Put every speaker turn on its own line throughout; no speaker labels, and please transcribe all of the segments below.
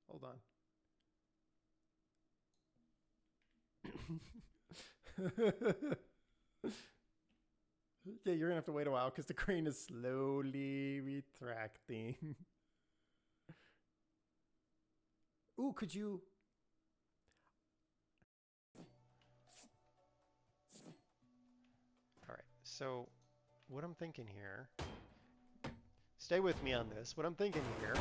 Hold on. Yeah, you're gonna have to wait a while because the crane is slowly retracting. Ooh, could you? All right. So, what I'm thinking here. Stay with me on this. What I'm thinking here.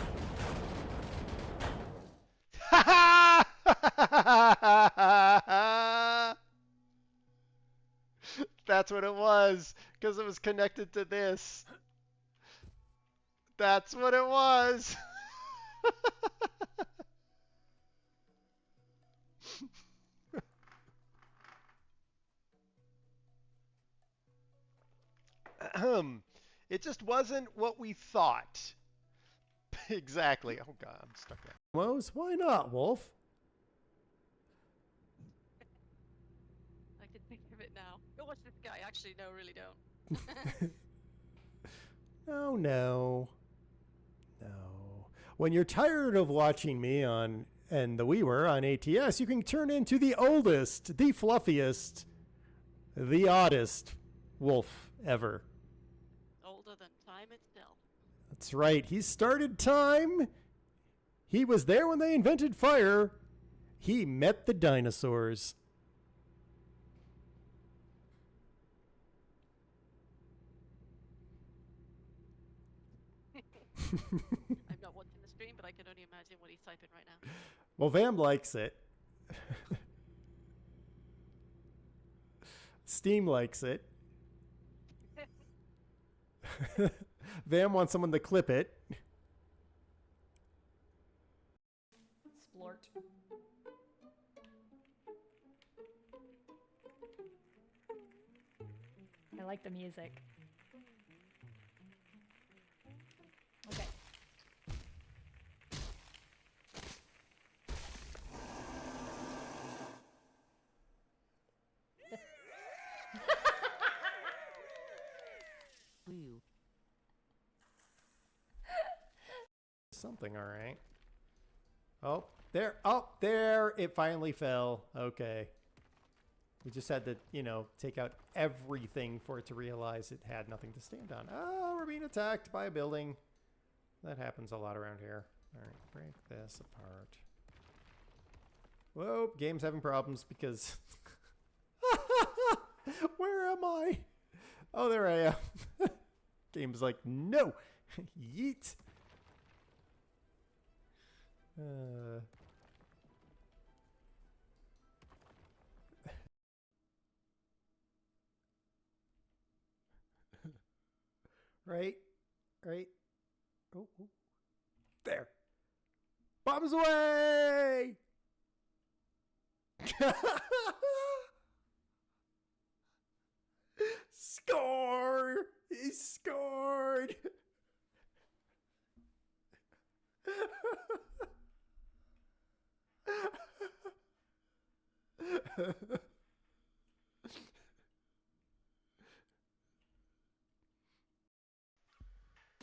That's what it was, because it was connected to this. That's what it was. It just wasn't what we thought. Exactly. Oh god, I'm stuck there. Mose, why not, Wolf?
I can think of it now. Go watch this guy. Actually, no, really don't.
No, no. No. When you're tired of watching me on and the We Were on ATS, you can turn into the oldest, the fluffiest, the oddest wolf ever.
Older than time itself.
That's right. He started time. He was there when they invented fire. He met the dinosaurs.
I'm not watching the stream, but I can only imagine what he's typing right now.
Well, Vam likes it. Steam likes it. Vam wants someone to clip it.
Splort. I like the music. Okay.
Woo.
Something, all right. Oh, there. Oh, there. It finally fell. Okay. We just had to, you know, take out everything for it to realize it had nothing to stand on. Oh, we're being attacked by a building. That happens a lot around here. All right, break this apart. Whoa, game's having problems because... Where am I? Oh, there I am. Game's like, no. Yeet. Right. Oh, oh. There. Bombs away! Score! He scored!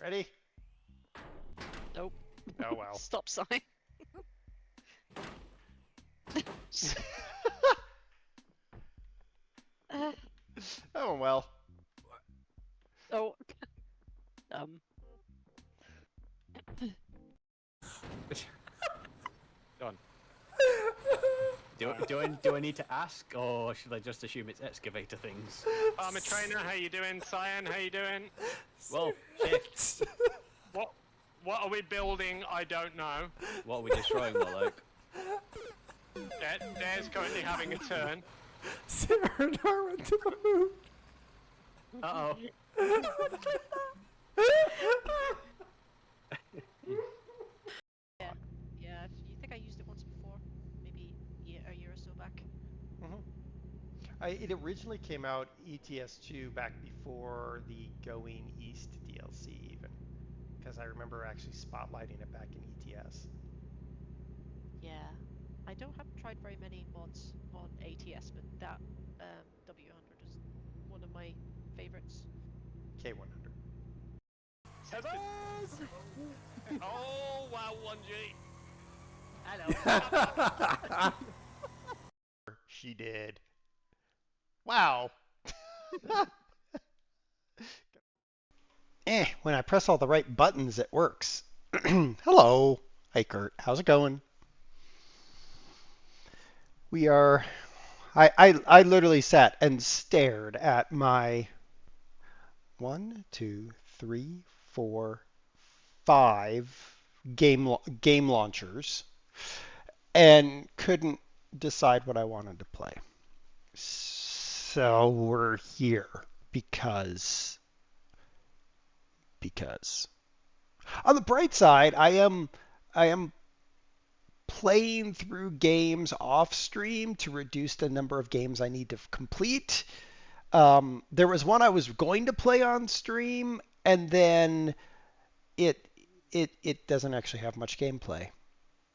Ready?
Nope.
Oh, well.
Stop sign.
Oh, well.
Oh.
Done. Do I need to ask, or should I just assume it's excavator things?
Armor trainer, how you doing? Cyan, how you doing?
Well, shit.
What are we building? I don't know.
What are we destroying, Warlock?
Dare's currently having a turn.
Sarah and I went to the moon.
Uh-oh.
Yeah. You think I used it once before? Maybe a year or so back.
It originally came out ETS2 back before the Going East DLC even. Because I remember actually spotlighting it back in ETS.
Yeah. I haven't tried very many mods on ATS, but that W100 is one of my favorites.
K100.
Has Oh, wow, 1G.
Hello.
She did. Wow. When I press all the right buttons, it works. Hello. Hey, Kurt. How's it going? We are. I literally sat and stared at my 5 game launchers and couldn't decide what I wanted to play. So we're here because on the bright side, I am playing through games off stream to reduce the number of games I need to complete. There was one I was going to play on stream, and then it doesn't actually have much gameplay.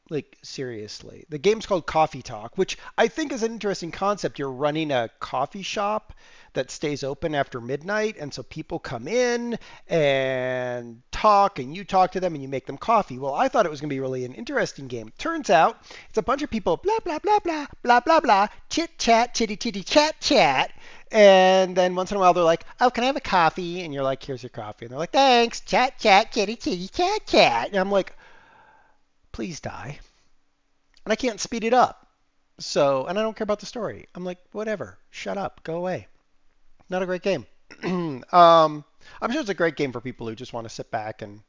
Like, seriously. The game's called Coffee Talk, which I think is an interesting concept. You're running a coffee shop that stays open after midnight, and so people come in and talk, and you talk to them, and you make them coffee. Well, I thought it was going to be really an interesting game. Turns out, it's a bunch of people, blah, blah, blah, blah, blah, blah, blah, chit-chat, chitty-chitty, chat-chat, and then once in a while they're like, oh, can I have a coffee? And you're like, here's your coffee. And they're like, thanks, chat-chat, chitty-chitty, chat-chat. And I'm like, please die. And I can't speed it up. So, and I don't care about the story. I'm like, whatever. Shut up. Go away. Not a great game. I'm sure it's a great game for people who just want to sit back and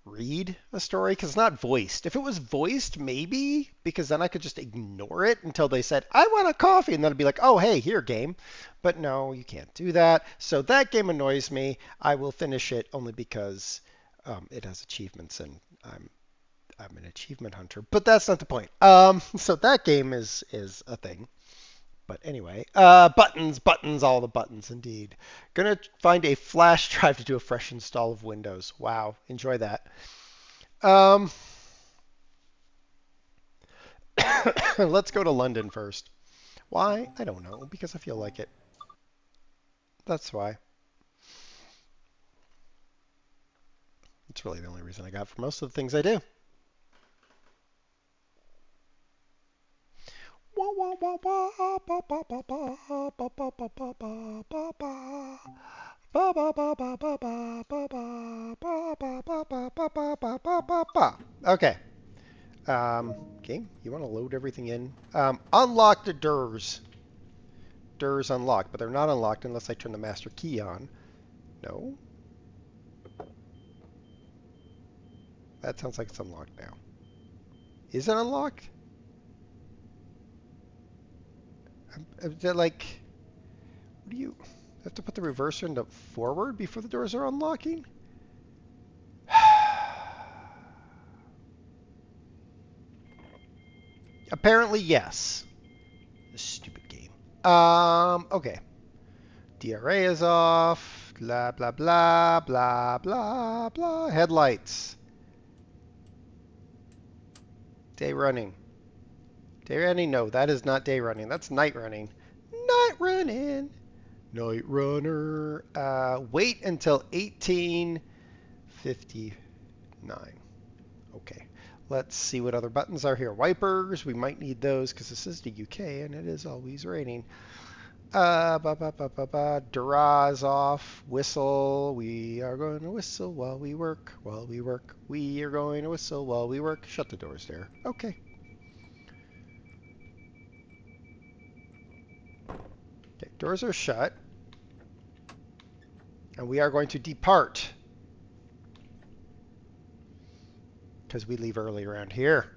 read a story because it's not voiced. If it was voiced, maybe, because then I could just ignore it until they said, I want a coffee. And then I'd be like, oh, hey, here, game. But no, you can't do that. So that game annoys me. I will finish it only because it has achievements and I'm an achievement hunter, but that's not the point. So that game is a thing. But anyway, buttons, all the buttons indeed. Gonna find a flash drive to do a fresh install of Windows. Wow, enjoy that. Let's go to London first. Why? I don't know, because I feel like it. That's why. It's really the only reason I got for most of the things I do. Okay. Game, you want to load everything in? Unlock the doors. Doors unlocked, but they're not unlocked unless I turn the master key on. No. That sounds like it's unlocked now. Is it unlocked? They're like, what do you have to put the reverser into forward before the doors are unlocking? Apparently, yes. This stupid game. Okay. DRA is off. Blah, blah, blah, blah, blah, blah. Headlights. Day running. Day running? No, that is not day running. That's night running. Night running. Night runner. Wait until 1859. Okay. Let's see what other buttons are here. Wipers. We might need those because this is the UK and it is always raining. Duraz off. Whistle. We are going to whistle while we work. While we work. We are going to whistle while we work. Shut the doors there. Okay. Okay, doors are shut. And we are going to depart. Because we leave early around here.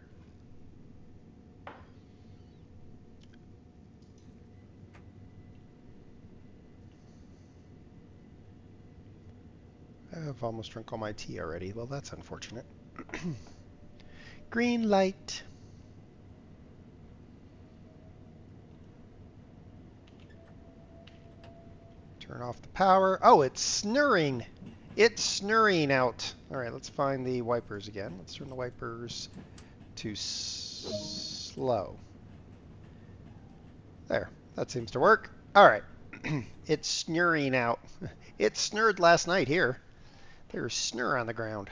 I've almost drunk all my tea already. Well, that's unfortunate. Green light. Turn off the power. Oh, it's snurring. It's snurring out. All right, let's find the wipers again. Let's turn the wipers to slow. There, that seems to work. All right, it's snurring out. It snurred last night here. There's snur on the ground.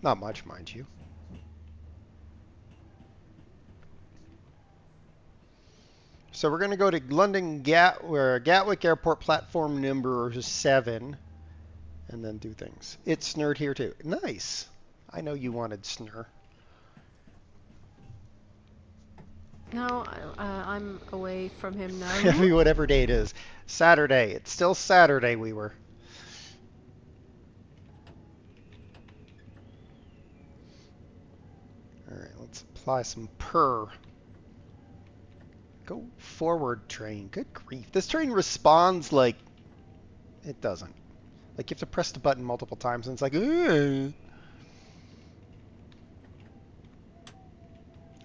Not much, mind you. So we're going to go to London Gatwick Airport platform number 7 and then do things. It snurred here too. Nice. I know you wanted snur.
No, I'm away from him now.
Every whatever day it is. Saturday. It's still Saturday we were. All right, let's apply some purr. Go forward, train. Good grief. This train responds like it doesn't. Like you have to press the button multiple times and it's like, ugh.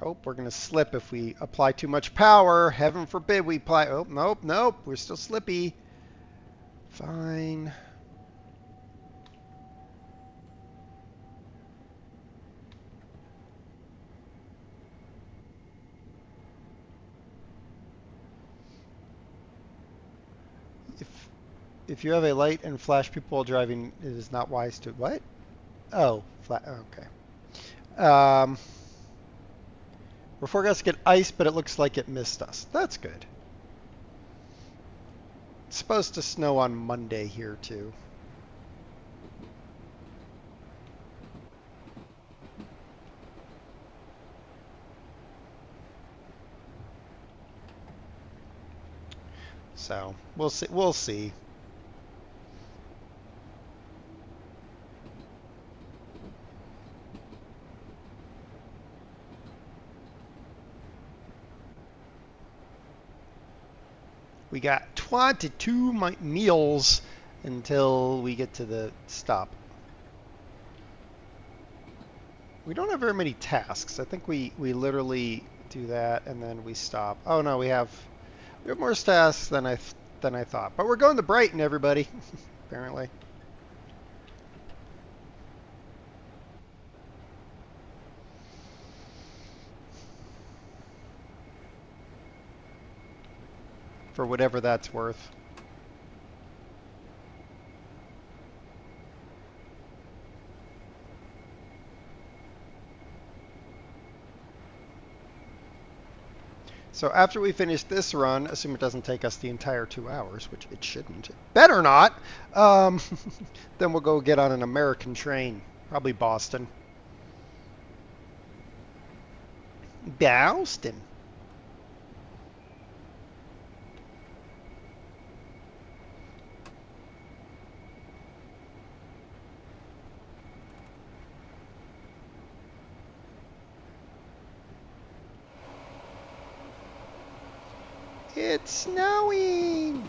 Oh, we're going to slip if we apply too much power. Heaven forbid we apply. Oh, nope, nope. We're still slippy. Fine. If you have a light and flash people while driving, it is not wise to... What? Oh, okay. We're forecast to get ice, but it looks like it missed us. That's good. It's supposed to snow on Monday here, too. So, we'll see. We'll see. We got 22 meals until we get to the stop. We don't have very many tasks. I think we literally do that and then we stop. Oh no, we have more tasks than I thought. But we're going to Brighton, everybody. Apparently. For whatever that's worth. So after we finish this run, assume it doesn't take us the entire 2 hours, which it shouldn't. Better not. Then we'll go get on an American train, probably Boston. Boston. It's snowing!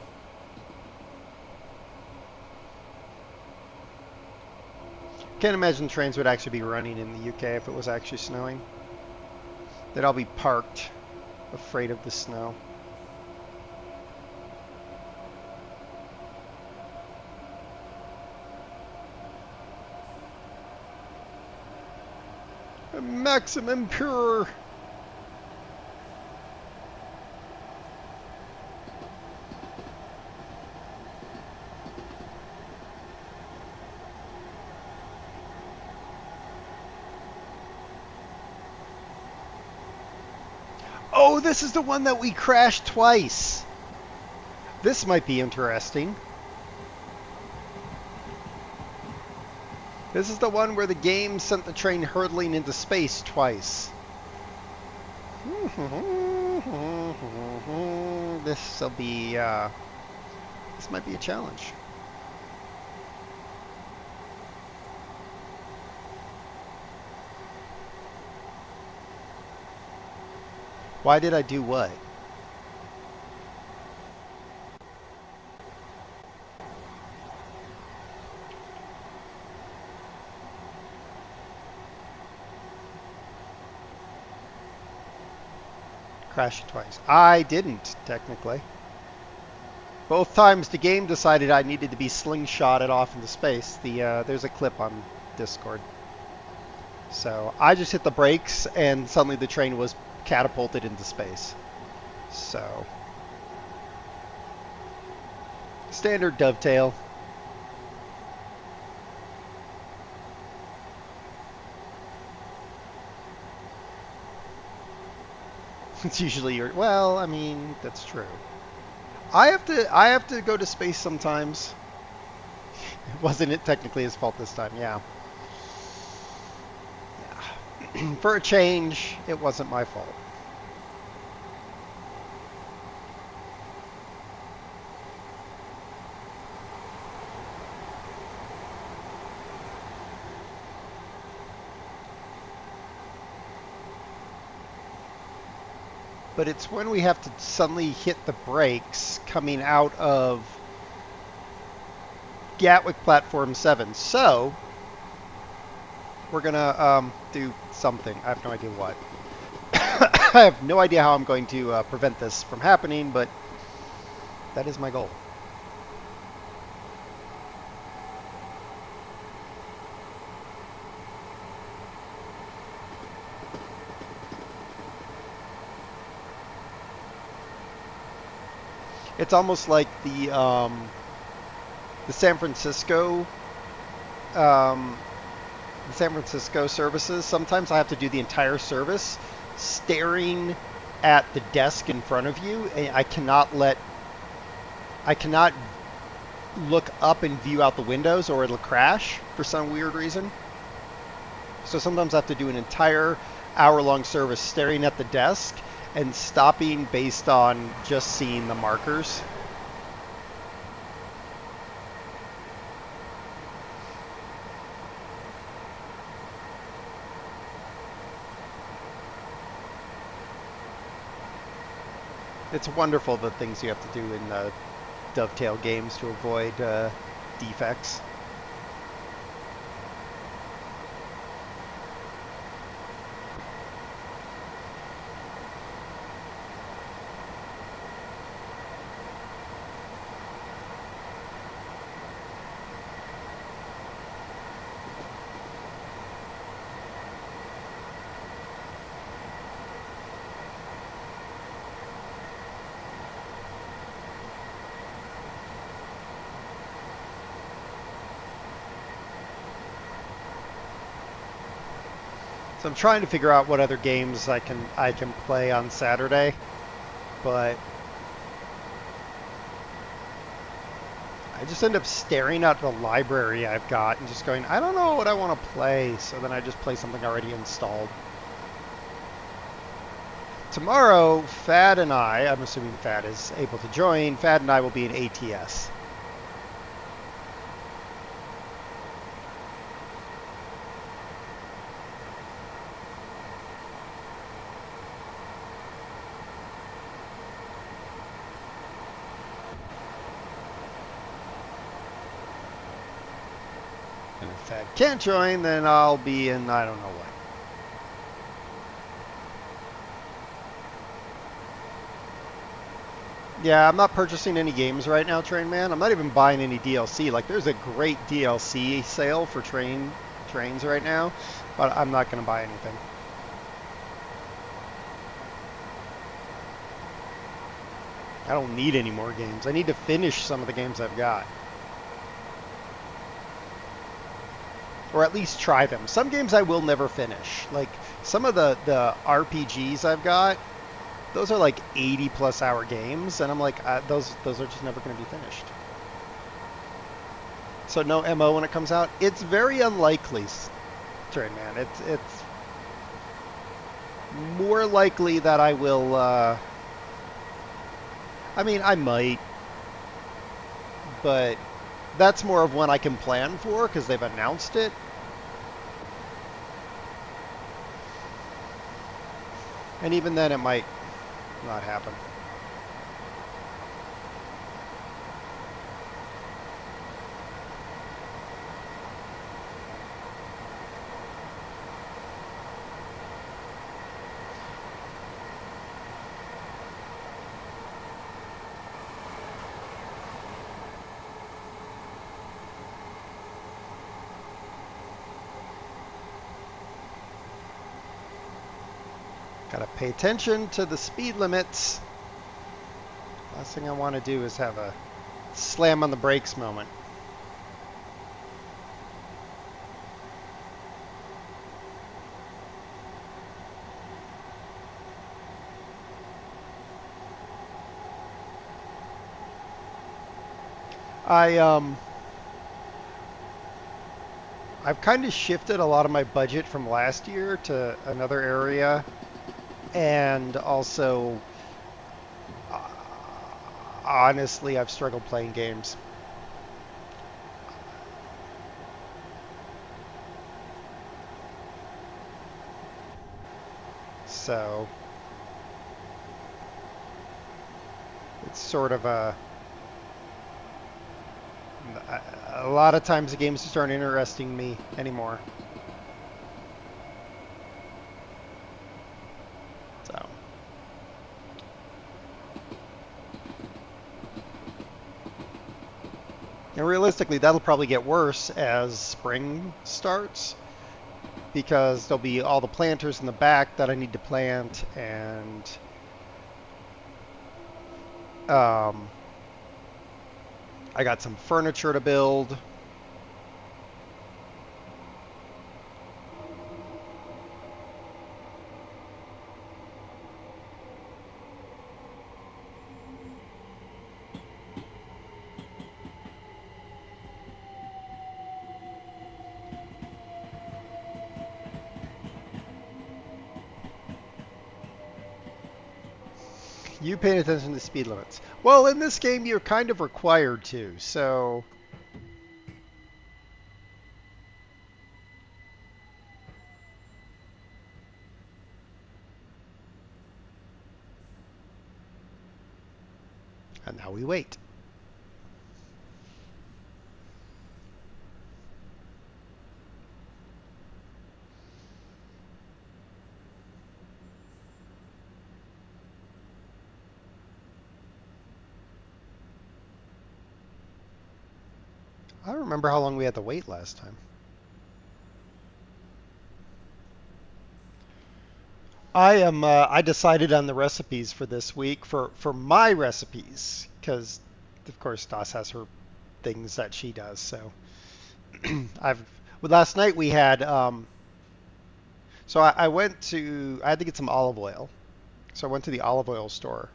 Can't imagine trains would actually be running in the UK if it was actually snowing. They'd all be parked, afraid of the snow. Maximum pure! Oh, this is the one that we crashed twice. This might be interesting. This is the one where the game sent the train hurtling into space twice. This might be a challenge. Why did I do what? Crashed twice. I didn't, technically. Both times the game decided I needed to be slingshotted off into space. There's a clip on Discord. So I just hit the brakes and suddenly the train was catapulted into space. So standard dovetail. It's usually your, well, I mean, that's true. I have to go to space sometimes. Wasn't it technically his fault this time? Yeah. Yeah. For a change, it wasn't my fault. But it's when we have to suddenly hit the brakes coming out of Gatwick Platform 7. So, we're gonna do something. I have no idea what. I have no idea how I'm going to prevent this from happening, but that is my goal. It's almost like the San Francisco services. Sometimes I have to do the entire service staring at the desk in front of you, and I cannot look up and view out the windows or it'll crash for some weird reason. So sometimes I have to do an entire hour-long service staring at the desk and stopping based on just seeing the markers. It's wonderful the things you have to do in Dovetail games to avoid defects. So I'm trying to figure out what other games I can play on Saturday, but I just end up staring at the library I've got and just going, I don't know what I want to play, so then I just play something already installed. Tomorrow, Fad and I'm assuming Fad is able to join, Fad and I will be in ATS. And if Fad can't join, then I'll be in I don't know what. Yeah, I'm not purchasing any games right now, Train Man. I'm not even buying any DLC. Like, there's a great DLC sale for trains right now, but I'm not going to buy anything. I don't need any more games. I need to finish some of the games I've got. Or at least try them. Some games I will never finish. Like, some of the RPGs I've got, those are like 80+ hour games, and I'm like, those are just never going to be finished. So no MO when it comes out. It's very unlikely, Train Man. It's more likely that I will. I mean, I might, but that's more of one I can plan for because they've announced it. And even then, it might not happen. Gotta pay attention to the speed limits. Last thing I want to do is have a slam on the brakes moment. I've kind of shifted a lot of my budget from last year to another area, and also, honestly, I've struggled playing games. So it's sort of a lot of times the games just aren't interesting me anymore. So. And realistically, that'll probably get worse as spring starts, because there'll be all the planters in the back that I need to plant, and I got some furniture to build. You paying attention to speed limits. Well, in this game, you're kind of required to, so... And now we wait. I don't remember how long we had to wait last time. I decided on the recipes for this week for my recipes, because of course Stas has her things that she does. So last night we had so I had to get some olive oil. So I went to the olive oil store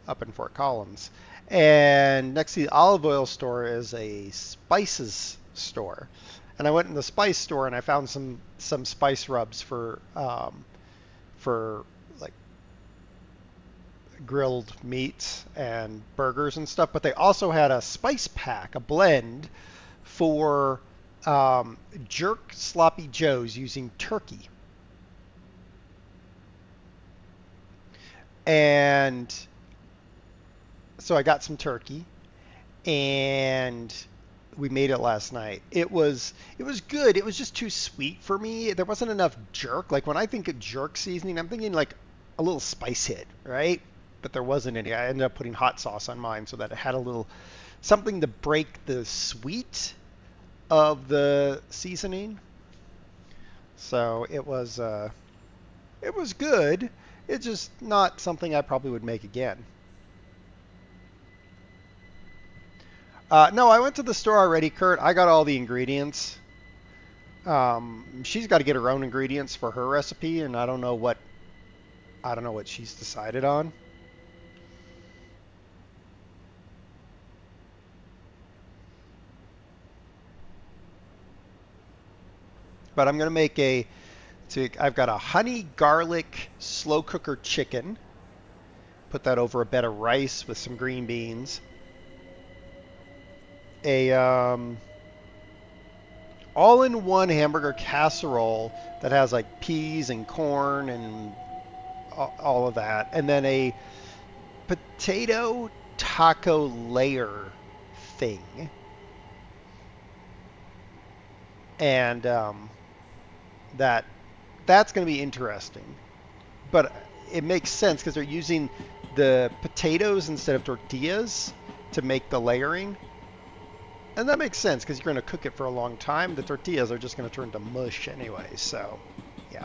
up in Fort Collins. And next to the olive oil store is a spices store. And I went in the spice store and I found some spice rubs for like grilled meats and burgers and stuff. But they also had a spice pack, a blend for jerk sloppy joes using turkey. And so I got some turkey, and we made it last night. It was good. It was just too sweet for me. There wasn't enough jerk. Like when I think of jerk seasoning, I'm thinking like a little spice hit, right? But there wasn't any. I ended up putting hot sauce on mine so that it had a little something to break the sweet of the seasoning. So it was good. It's just not something I probably would make again. No, I went to the store already, Kurt. I got all the ingredients. She's got to get her own ingredients for her recipe, and I don't know what she's decided on. But I'm gonna make I've got a honey garlic slow cooker chicken. Put that over a bed of rice with some green beans. A all-in-one hamburger casserole that has like peas and corn and all of that, and then a potato taco layer thing, and that's going to be interesting, but it makes sense because they're using the potatoes instead of tortillas to make the layering. And that makes sense because you're going to cook it for a long time. The tortillas are just going to turn to mush anyway, so yeah.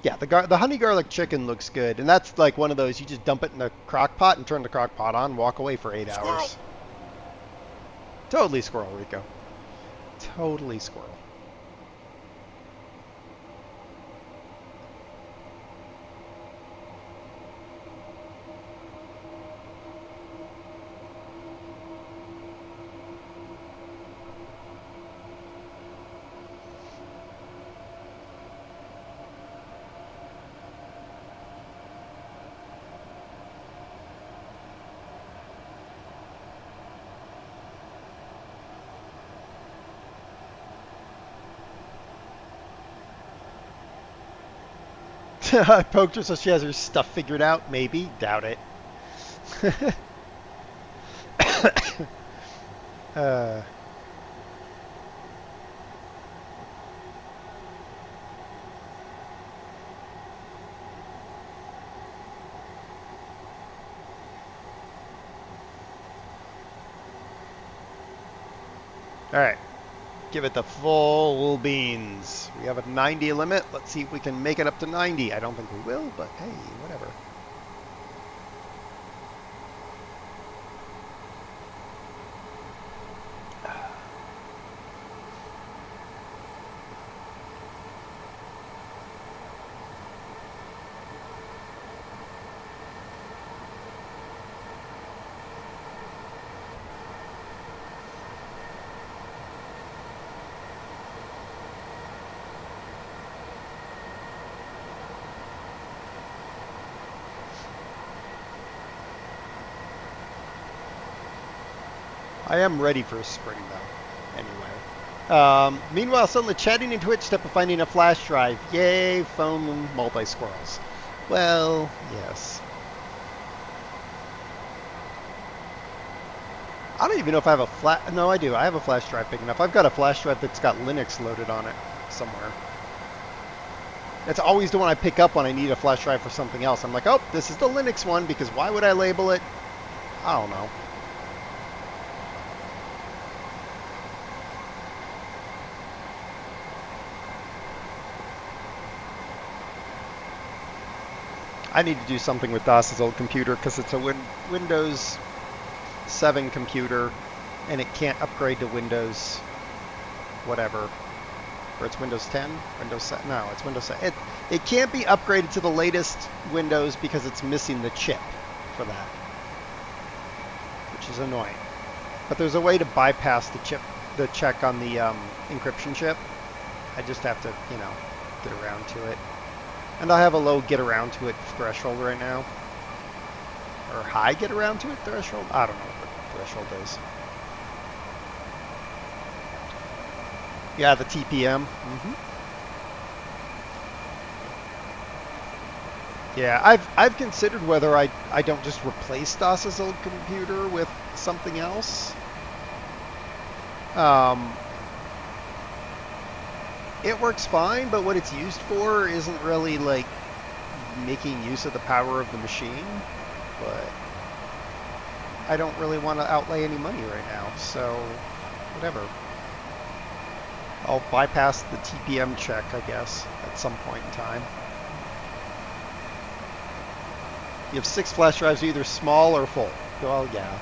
Yeah, the honey garlic chicken looks good, and that's like one of those you just dump it in the crock pot and turn the crock pot on, walk away for 8 hours. Totally squirrel, Rico. Totally squirrel. I poked her so she has her stuff figured out. Maybe. Doubt it. uh, all right. Give it the full beans. We have a 90 limit. Let's see if we can make it up to 90. I don't think we will, but hey, whatever. I am ready for spring, though. Anyway. Meanwhile, suddenly chatting in Twitch, step of finding a flash drive. Yay, phone multi-squirrels. Well, yes. I don't even know if I have a flash... No, I do. I have a flash drive big enough. I've got a flash drive that's got Linux loaded on it somewhere. That's always the one I pick up when I need a flash drive for something else. I'm like, oh, this is the Linux one, because why would I label it? I don't know. I need to do something with DOS's old computer because it's a Windows 7 computer and it can't upgrade to Windows whatever. Or it's Windows 10? Windows 7? No, it's Windows 7. It can't be upgraded to the latest Windows because it's missing the chip for that. Which is annoying. But there's a way to bypass the check on the encryption chip. I just have to, you know, get around to it. And I have a low get around to it threshold right now. Or high get around to it threshold? I don't know what the threshold is. Yeah, the TPM. Yeah, I've considered whether I don't just replace DOS's old computer with something else. It works fine, but what it's used for isn't really like making use of the power of the machine. But I don't really want to outlay any money right now, so whatever. I'll bypass the TPM check, I guess, at some point in time. You have 6 flash drives, either small or full. Well, yeah.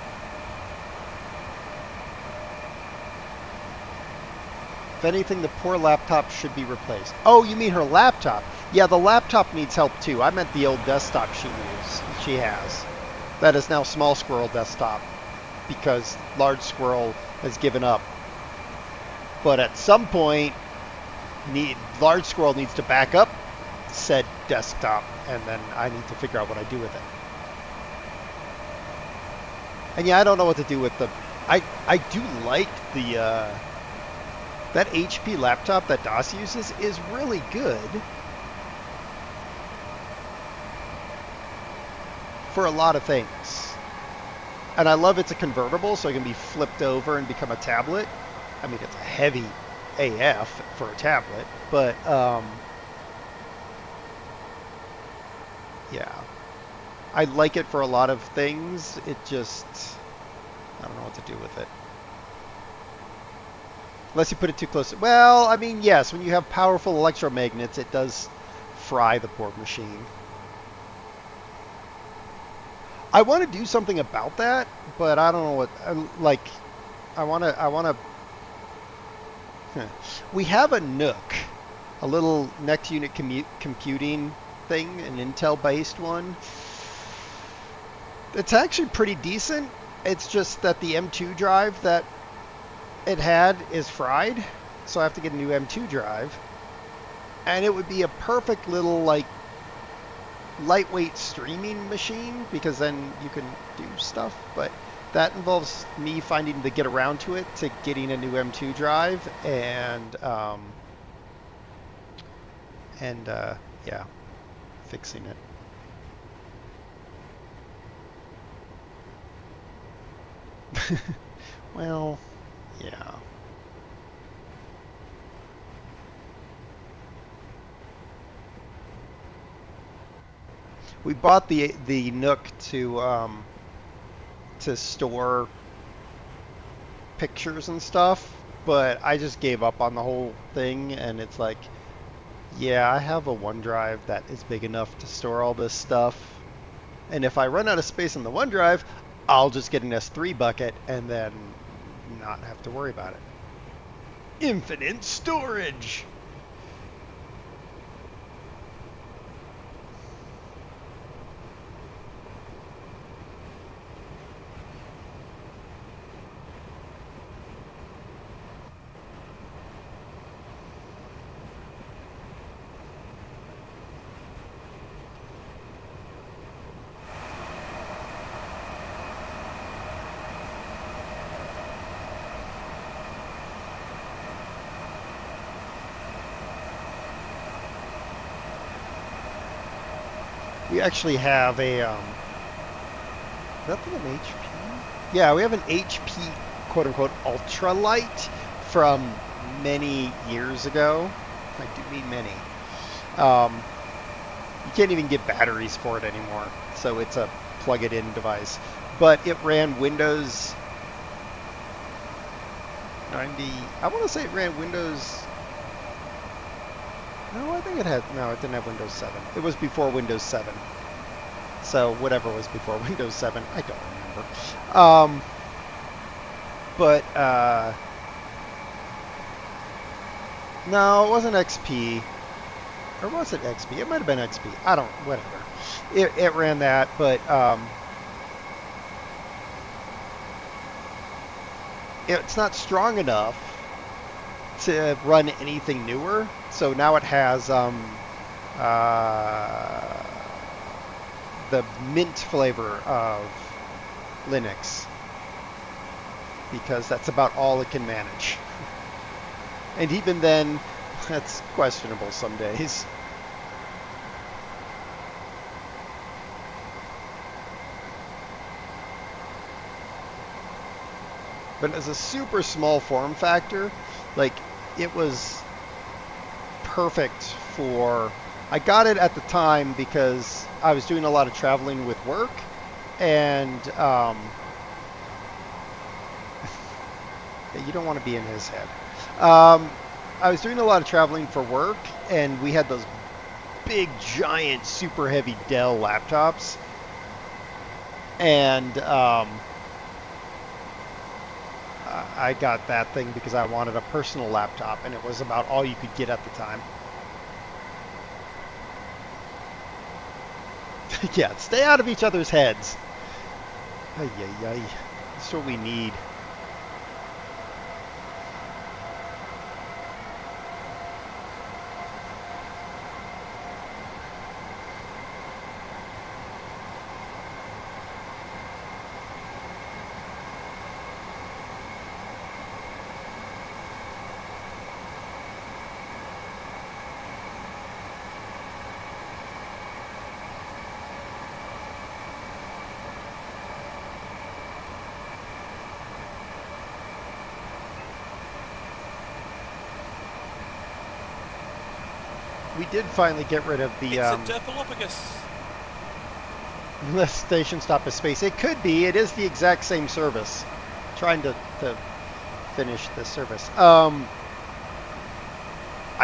If anything, the poor laptop should be replaced. Oh, you mean her laptop? Yeah, the laptop needs help too. I meant the old desktop she has. That is now Small Squirrel desktop because Large Squirrel has given up. But at some point, Large Squirrel needs to back up said desktop, and then I need to figure out what I do with it. And yeah, I don't know what to do with the... I do like the... that HP laptop that DOS uses is really good for a lot of things. And I love it's a convertible, so it can be flipped over and become a tablet. I mean, it's a heavy AF for a tablet, but yeah. I like it for a lot of things. It just, I don't know what to do with it. Unless you put it too close. Well, I mean, yes, when you have powerful electromagnets, it does fry the poor machine. I want to do something about that, but I don't know what, like, I want to, we have a NUC, a little next unit computing thing, an Intel-based one. It's actually pretty decent. It's just that the M2 drive that it had is fried, so I have to get a new M2 drive. And it would be a perfect little, like, lightweight streaming machine, because then you can do stuff, but that involves me finding the get around to it, to getting a new M2 drive, and yeah. fixing it. Well, yeah. We bought the Nook to store pictures and stuff, but I just gave up on the whole thing, and it's like, yeah, I have a OneDrive that is big enough to store all this stuff, and if I run out of space on the OneDrive, I'll just get an S3 bucket and then not have to worry about it. Infinite storage! We actually have a, is that thing an HP? Yeah, we have an HP quote-unquote ultralight from many years ago. I do mean many. You can't even get batteries for it anymore, so it's a plug-it-in device. But it ran Windows 90, I want to say it ran Windows... No, I think it had, no, it didn't have Windows 7. It was before Windows 7. So whatever was before Windows 7, I don't remember. No, it wasn't XP. Or was it XP? It might have been XP. I don't, whatever. It ran that, but it's not strong enough to run anything newer. So now it has the mint flavor of Linux, because that's about all it can manage. And even then, that's questionable some days. But as a super small form factor, like, it was perfect for... I got it at the time because I was doing a lot of traveling with work, and you don't want to be in his head. I was doing a lot of traveling for work, and we had those big, giant, super heavy Dell laptops, and I got that thing because I wanted a personal laptop, and it was about all you could get at the time. Yeah, stay out of each other's heads. Ay, ay, ay. That's what we need. We did finally get rid of the the station stop as space. It could be. It is the exact same service. Trying to finish the service. I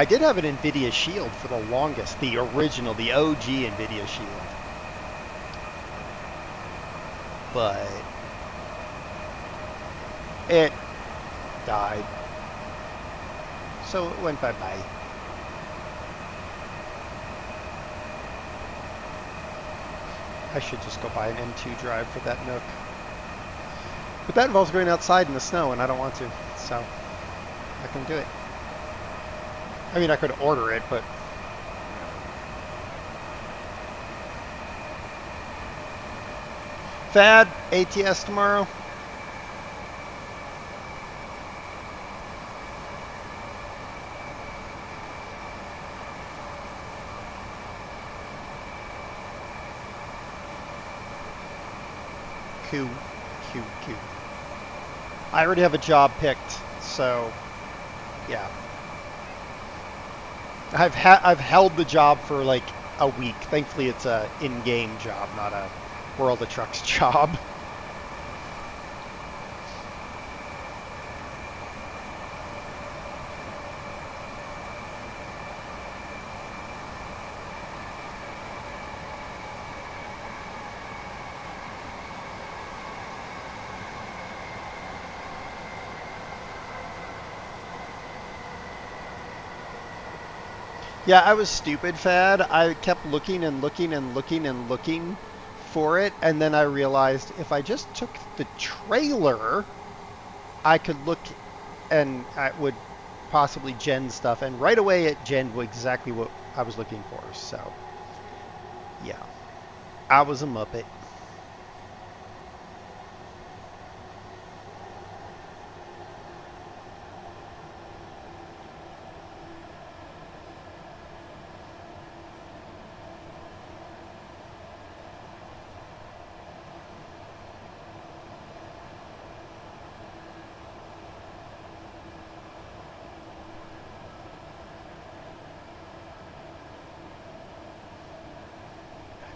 did have an NVIDIA Shield for the longest. The original, the OG NVIDIA Shield. But it died. So it went bye-bye. I should just go buy an M2 drive for that Nook. But that involves going outside in the snow, and I don't want to, so I can do it. I mean, I could order it, but... Fad, ATS tomorrow? Cool. Cool, cool. I already have a job picked, so yeah. I've held the job for like a week. Thankfully, it's a in-game job, not a World of Trucks job. Yeah, I was stupid, Fad. I kept looking and looking and looking and looking for it, and then I realized if I just took the trailer, I could look and I would possibly gen stuff, and right away it gen exactly what I was looking for. So, yeah, I was a Muppet.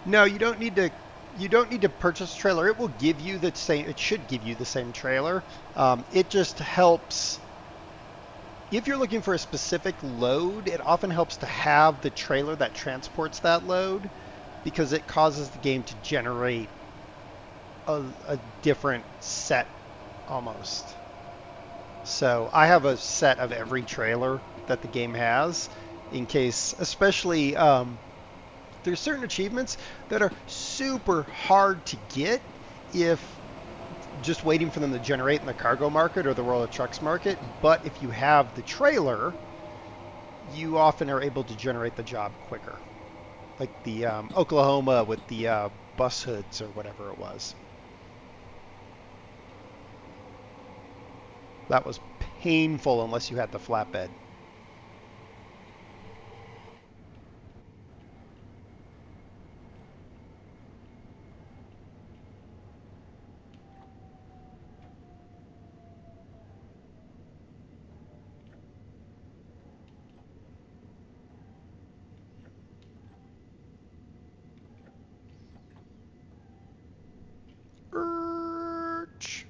No, you don't need to. You don't need to purchase a trailer. It will give you the same. It should give you the same trailer. It just helps. If you're looking for a specific load, it often helps to have the trailer that transports that load, because it causes the game to generate a different set almost. So I have a set of every trailer that the game has, in case, especially. There's certain achievements that are super hard to get if just waiting for them to generate in the cargo market or the World of Trucks market. But if you have the trailer, you often are able to generate the job quicker. Like the Oklahoma with the bus hoods or whatever it was. That was painful unless you had the flatbed. Urch.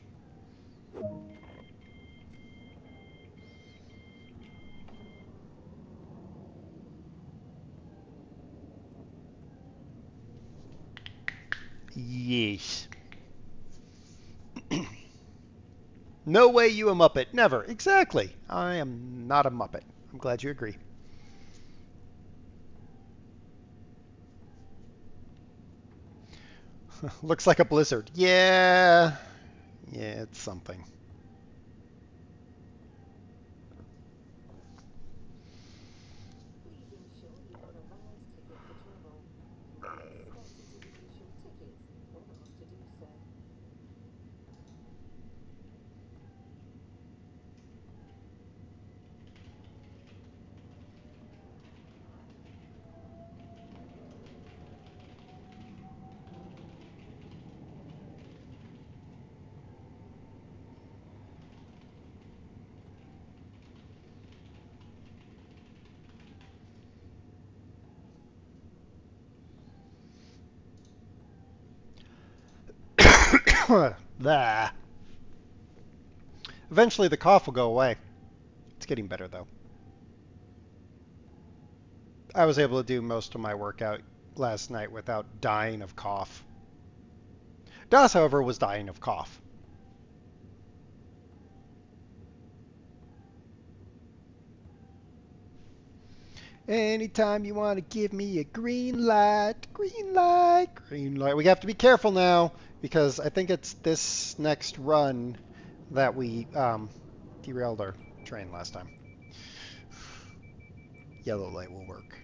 Yes. No way you a Muppet. Never. Exactly. I am not a Muppet. I'm glad you agree. Looks like a blizzard. Yeah. Yeah, it's something. There. Eventually the cough will go away. It's getting better though. I was able to do most of my workout last night without dying of cough. Das, however, was dying of cough. Anytime you want to give me a green light, green light, green light. We have to be careful now, because I think it's this next run that we derailed our train last time. Yellow light will work.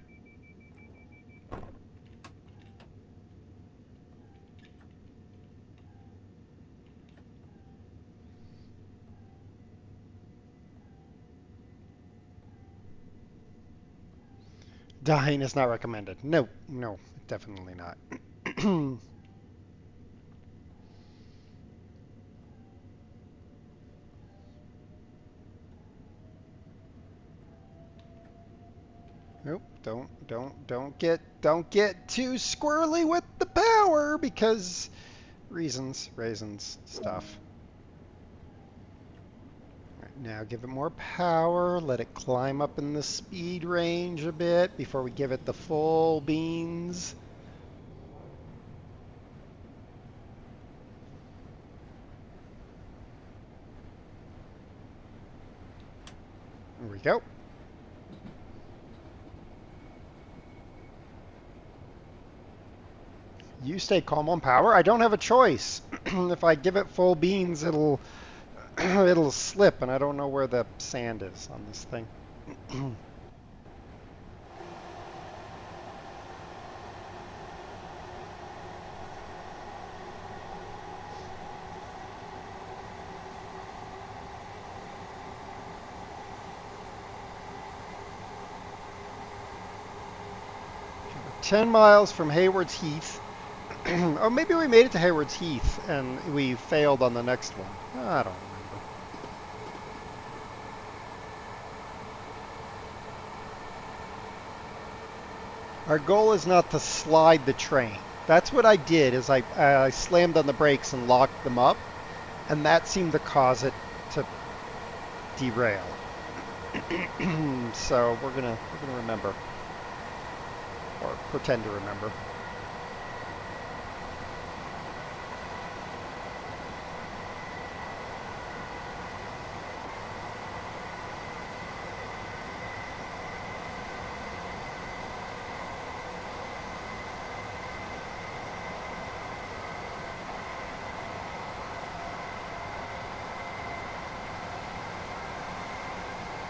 Dying is not recommended. No, no, definitely not. Nope, don't get too squirrely with the power because raisins, stuff. All right, now give it more power, let it climb up in the speed range a bit before we give it the full beans. There we go. You stay calm on power. I don't have a choice. If I give it full beans, it'll it'll slip, and I don't know where the sand is on this thing. We're 10 miles from Hayward's Heath. Or maybe we made it to Hayward's Heath and we failed on the next one. I don't remember. Our goal is not to slide the train. That's what I did, is I slammed on the brakes and locked them up, and that seemed to cause it to derail. So we're gonna remember, or pretend to remember.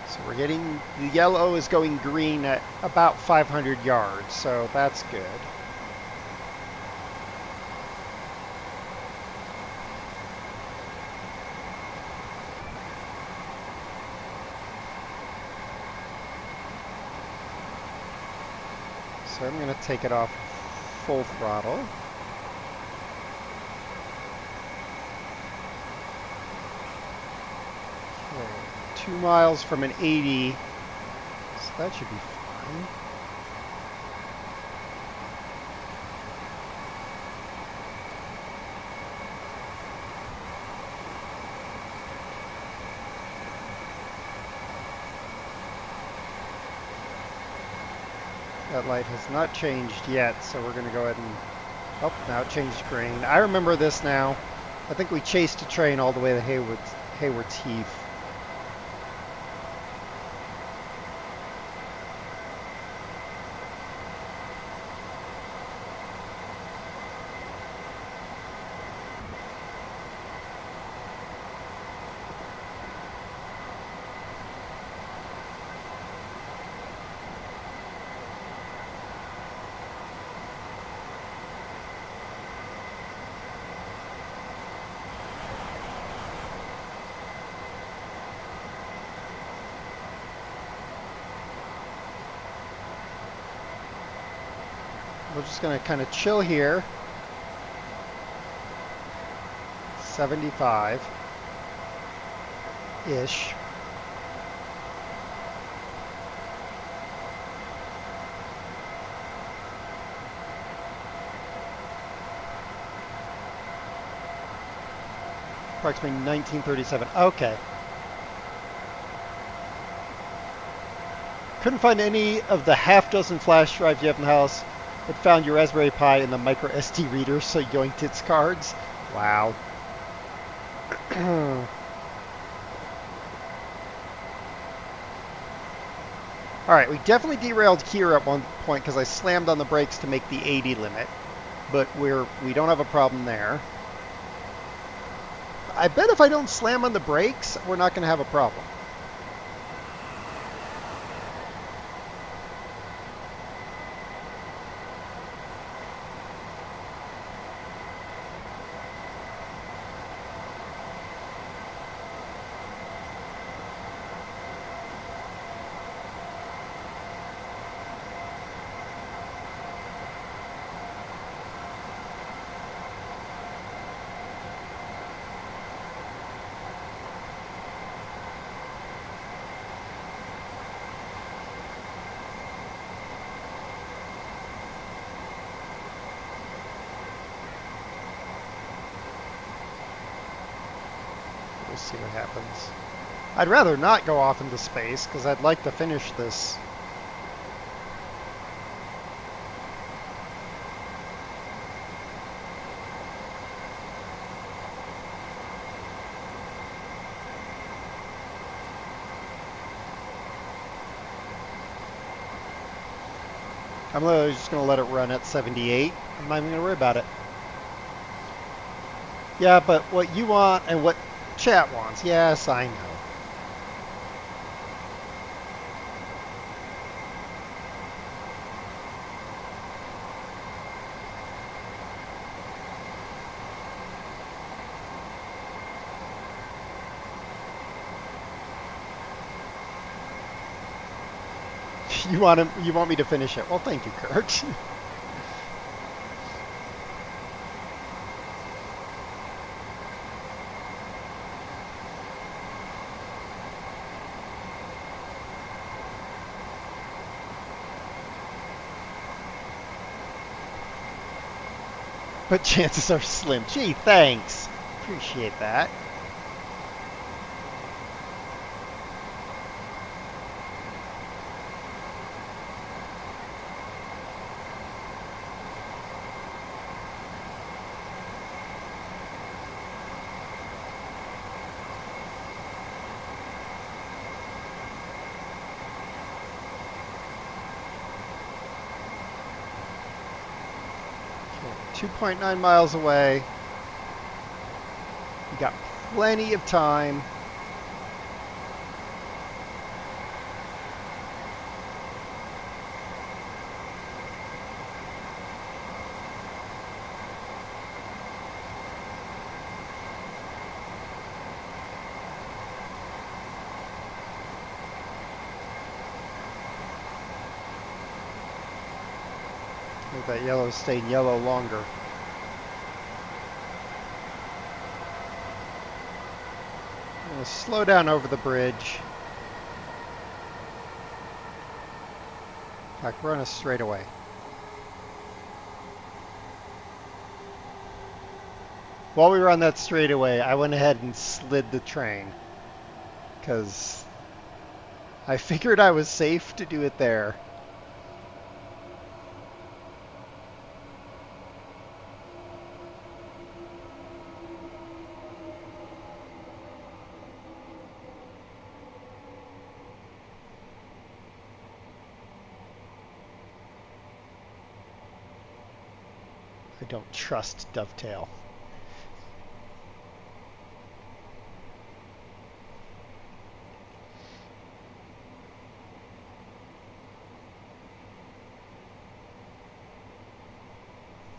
So we're getting, the yellow is going green at about 500 yards, so that's good. So I'm going to take it off full throttle. Okay. 2 miles from an 80, so that should be fine. That light has not changed yet, so we're going to go ahead and... Oh, now it changed green. I remember this now. I think we chased a train all the way to Hayward's Heath. We're just going to kind of chill here. 75-ish. Approximately 1937. Okay. Couldn't find any of the half-dozen flash drives you have in the house. It found your Raspberry Pi in the micro SD reader, so yoinked its cards. Wow. Alright, we definitely derailed here at one point because I slammed on the brakes to make the 80 limit. But we don't have a problem there. I bet if I don't slam on the brakes, we're not going to have a problem. see what happens. I'd rather not go off into space because I'd like to finish this. I'm literally just going to let it run at 78. I'm not even going to worry about it. Yeah, but what you want and what chat wants. Yes, I know. You want me to finish it? Well, thank you, Kurt. But chances are slim. Gee, thanks. Appreciate that. Okay, 2.9 miles away. We got plenty of time. Make that yellow stay yellow longer. I'm going to slow down over the bridge. In fact, run a straightaway. While we were on that straightaway, I went ahead and slid the train. Because I figured I was safe to do it there. I don't trust Dovetail.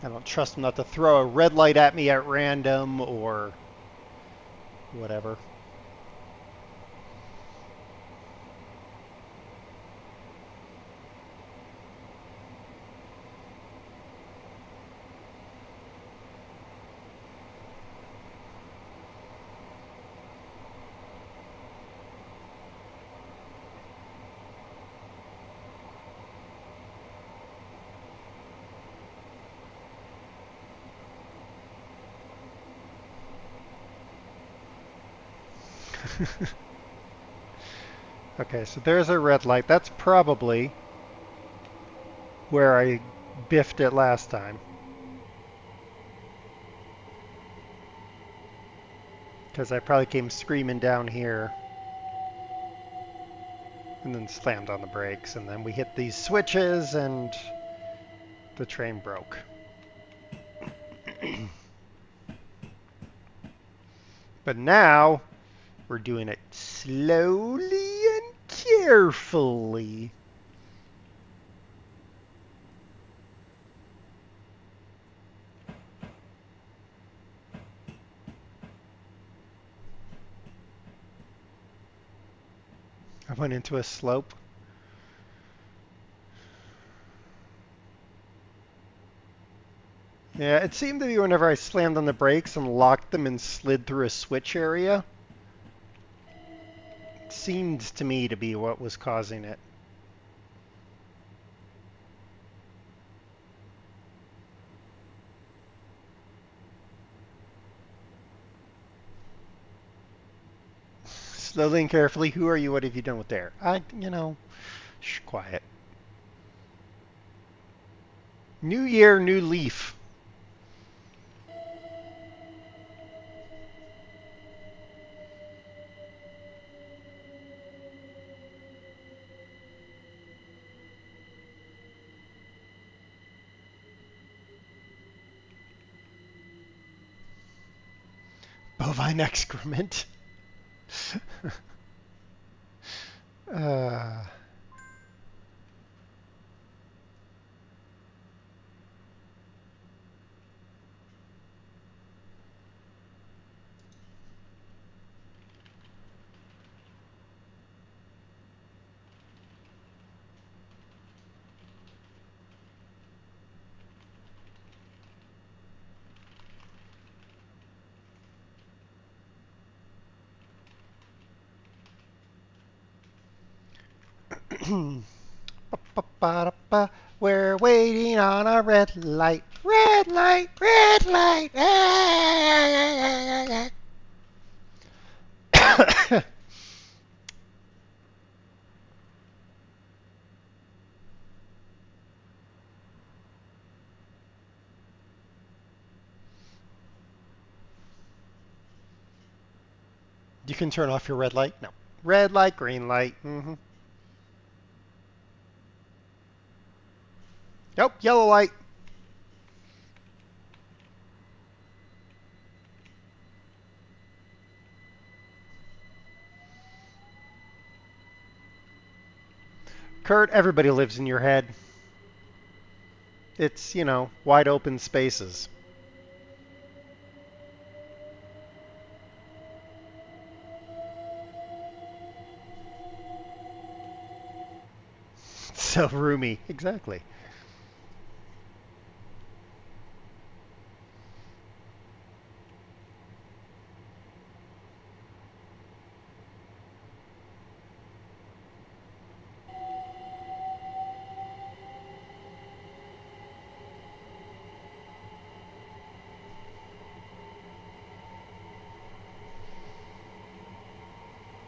I don't trust him not to throw a red light at me at random or whatever. Okay, so there's a red light. That's probably where I biffed it last time. Because I probably came screaming down here. And then slammed on the brakes. And then we hit these switches and the train broke. But now we're doing it slowly and carefully. I went into a slope. Yeah, it seemed to be whenever I slammed on the brakes and locked them and slid through a switch area. It seemed to me to be what was causing it. Slowly and carefully, who are you? What have you done with there? You know, shh, quiet. New year, new leaf. Bovine excrement. uh, Ba-ba-da-ba. We're waiting on a red light. Red light, red light. You can turn off your red light. No. Red light, green light. Nope, yellow light. Kurt, everybody lives in your head. It's, you know, wide open spaces. So roomy. Exactly.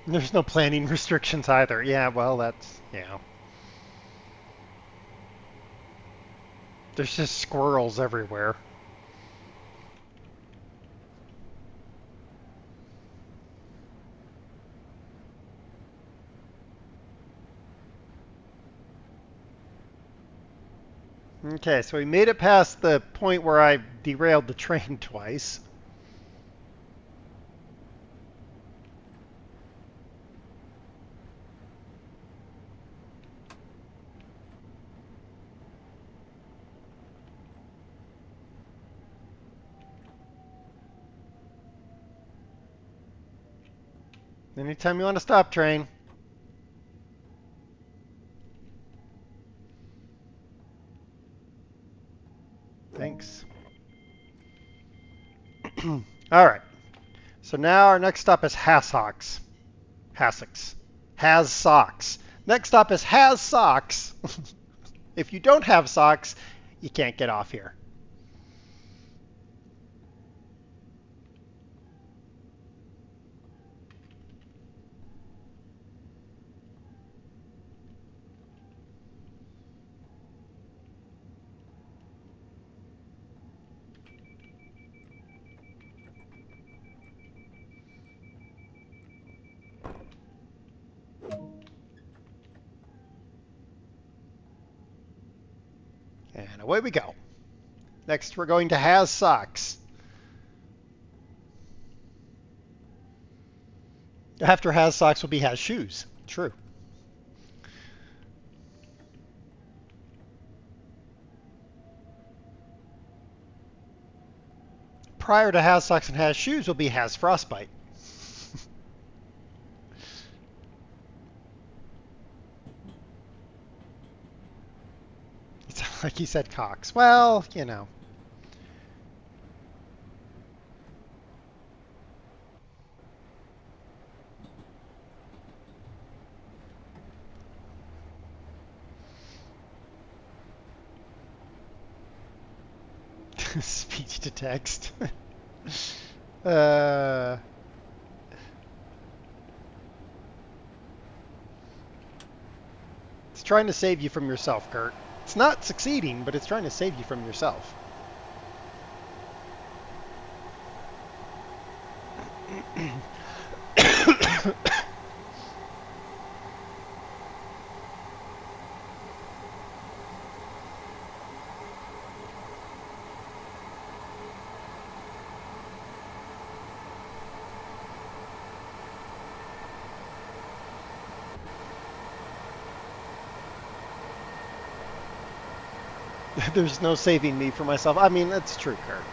There's no planning restrictions either. Yeah, well, that's, yeah. There's just squirrels everywhere. Okay, so we made it past the point where I derailed the train twice. Anytime you want to stop, train. Thanks. All right. So now our next stop is Hassocks. Hassocks. Has socks. Next stop is has socks. If you don't have socks, you can't get off here. And away we go. Next, we're going to has socks. After has socks will be has shoes. True. Prior to has socks and has shoes will be has frostbite. It's like you said Cox. Well, you know. Speech to text. It's trying to save you from yourself, Kurt. It's not succeeding, but it's trying to save you from yourself. There's no saving me for myself. I mean, that's true, Kurt.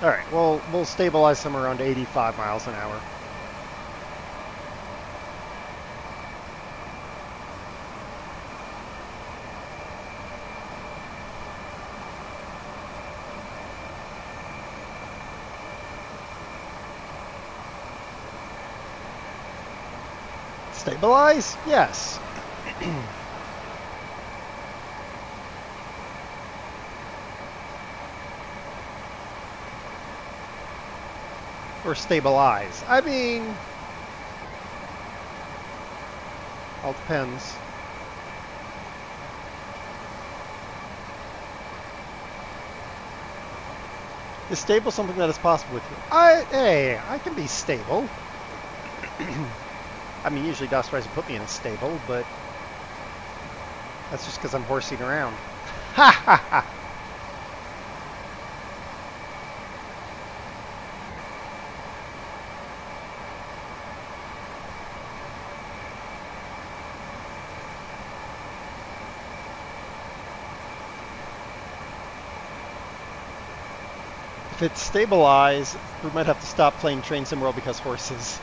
All right, well, we'll stabilize somewhere around 85 miles an hour. Stabilize? Yes. Or stabilize. I mean, all depends. Is stable something that is possible with you? Hey, I can be stable. I mean, usually DOS tries to put me in a stable, but that's just because I'm horsing around. Ha ha ha! If it's stabilized, we might have to stop playing Train Sim World because horses.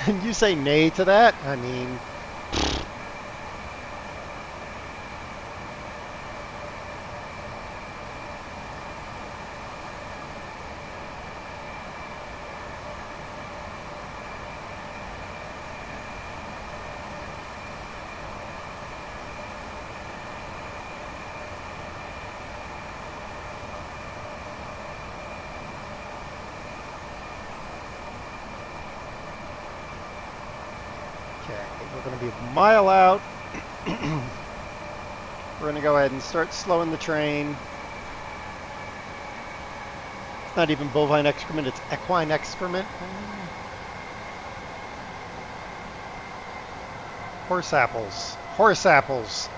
Can you say nay to that? I mean... We're going to be a mile out. We're going to go ahead and start slowing the train. It's not even bovine excrement, it's equine excrement. Horse apples. Horse apples.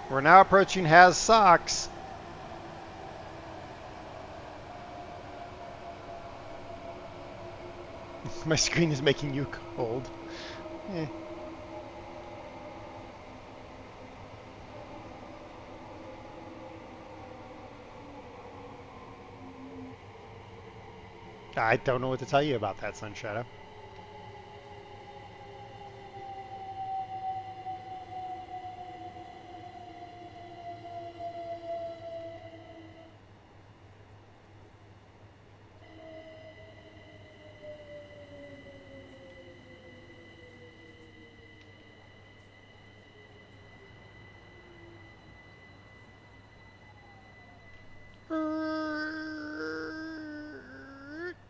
We're now approaching Has Socks. My screen is making you cold. Eh. I don't know what to tell you about that, Sunshadow.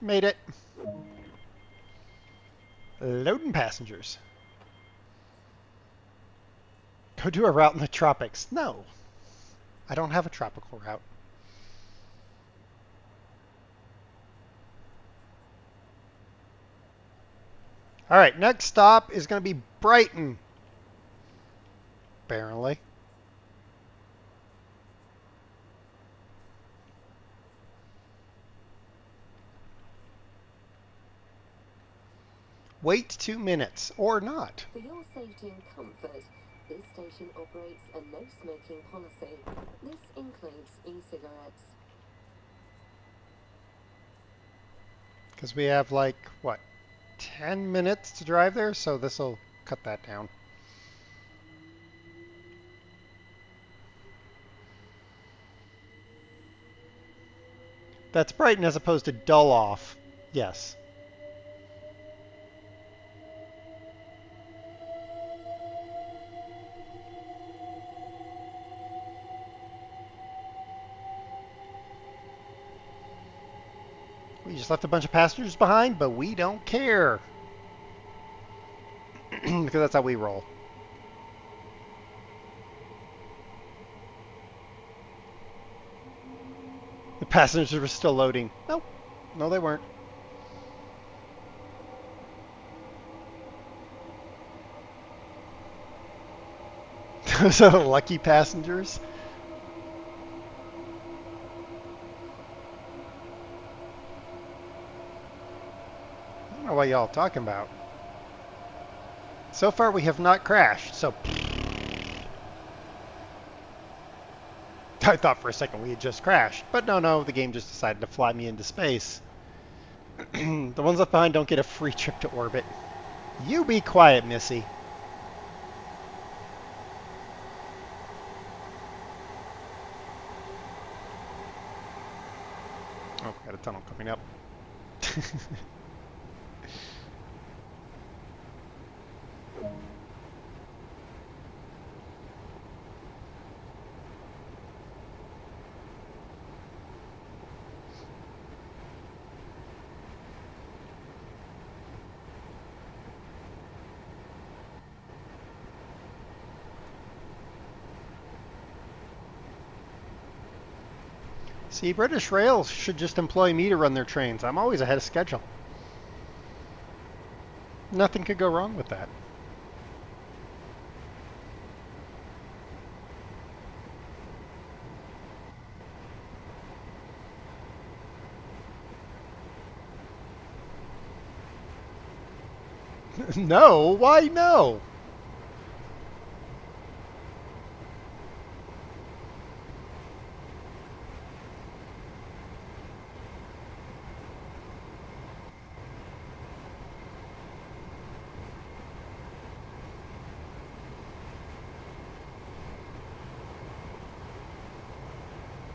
Made it. Loading passengers. Go do a route in the tropics. No. I don't have a tropical route. All right, next stop is going to be Brighton. Apparently. Wait 2 minutes, or not.
For your safety and comfort, this station operates a no smoking policy. This includes e-cigarettes.
Because we have like, what, 10 minutes to drive there, so this will cut that down. That's Brighton as opposed to Duluth. Yes. We just left a bunch of passengers behind, but we don't care. Because that's how we roll. The passengers were still loading. Nope. No, they weren't. Those are the lucky passengers. I don't know what y'all talking about. So far we have not crashed, so... I thought for a second we had just crashed, but no, the game just decided to fly me into space. The ones left behind don't get a free trip to orbit. You be quiet, Missy. Oh, got a tunnel coming up. See, British Rail should just employ me to run their trains. I'm always ahead of schedule. Nothing could go wrong with that. No? Why no?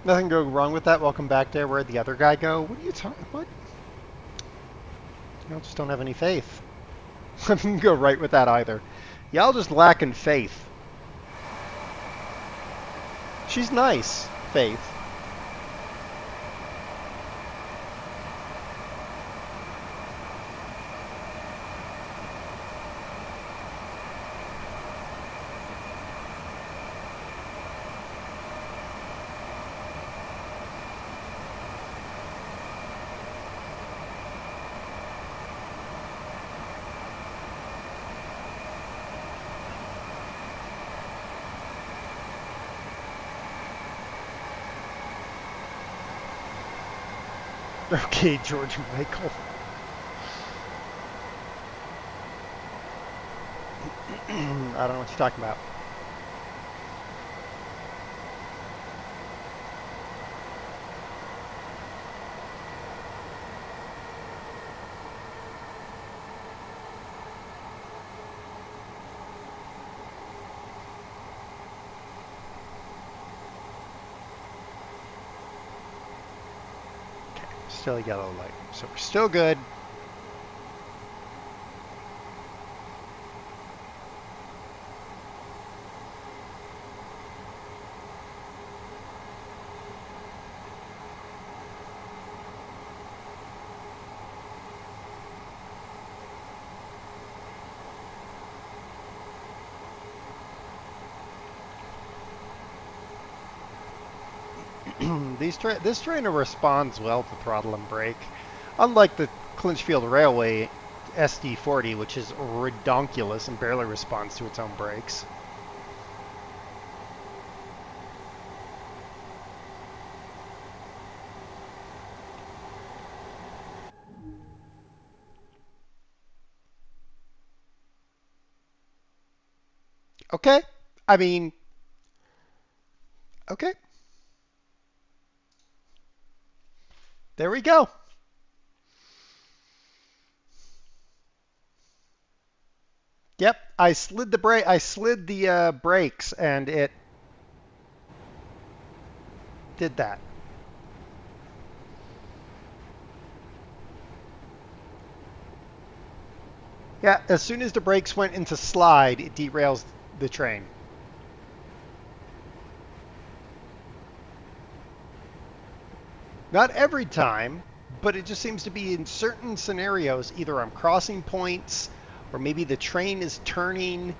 Nothing go wrong with that. Welcome back there. Where'd the other guy go? What are you talking? What? Y'all just don't have any faith. I didn't go right with that either. Y'all just lacking faith. She's nice, Faith. Okay, George Michael. I don't know what you're talking about. Still a yellow light, so we're still good. This trainer responds well to throttle and brake. Unlike the Clinchfield Railway SD40, which is redonkulous and barely responds to its own brakes. Okay. I mean, okay. There we go. Yep, I slid the brakes and it did that. Yeah, as soon as the brakes went into slide, it derails the train. Not every time, but it just seems to be in certain scenarios. Either I'm crossing points, or maybe the train is turning,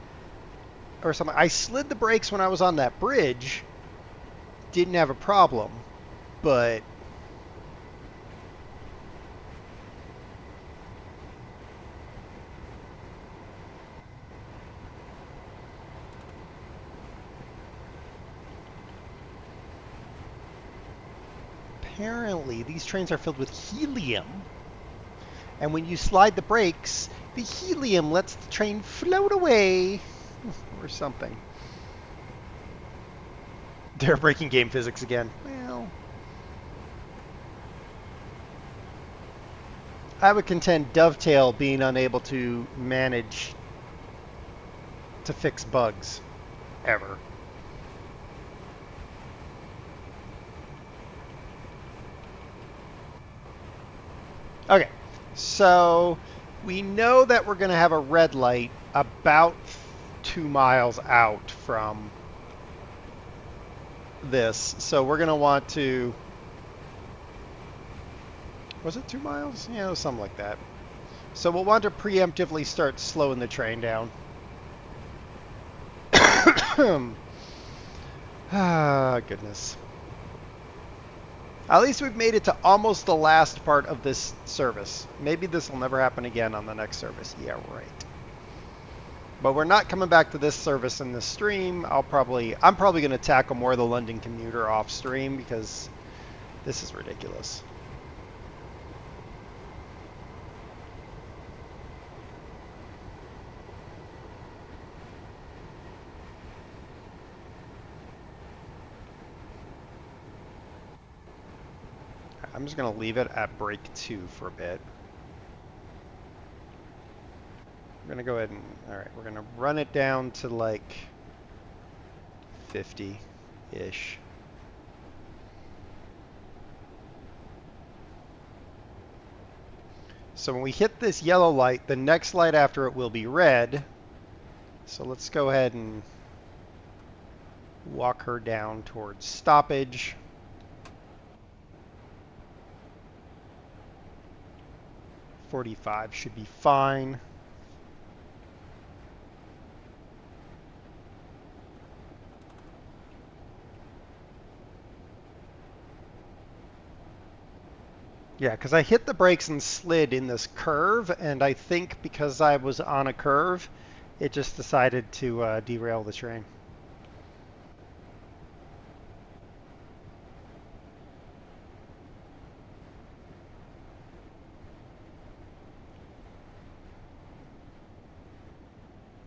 or something. I slid the brakes when I was on that bridge, didn't have a problem, but apparently these trains are filled with helium. And when you slide the brakes, the helium lets the train float away. Or something. They're breaking game physics again. Well, I would contend Dovetail being unable to manage to fix bugs ever. Okay, so we know that we're going to have a red light about 2 miles out from this. So we're going to want to... Was it 2 miles? Yeah, it was something like that. So we'll want to preemptively start slowing the train down. Ah, goodness. At least we've made it to almost the last part of this service. Maybe this will never happen again on the next service. Yeah, right. But we're not coming back to this service in this stream. I'm probably going to tackle more of the London commuter off stream because this is ridiculous. I'm just going to leave it at break 2 for a bit. We're going to go ahead and, alright, we're going to run it down to like 50-ish. So when we hit this yellow light, the next light after it will be red. So let's go ahead and walk her down towards stoppage. .45 should be fine. Yeah, because I hit the brakes and slid in this curve, and I think because I was on a curve, it just decided to derail the train.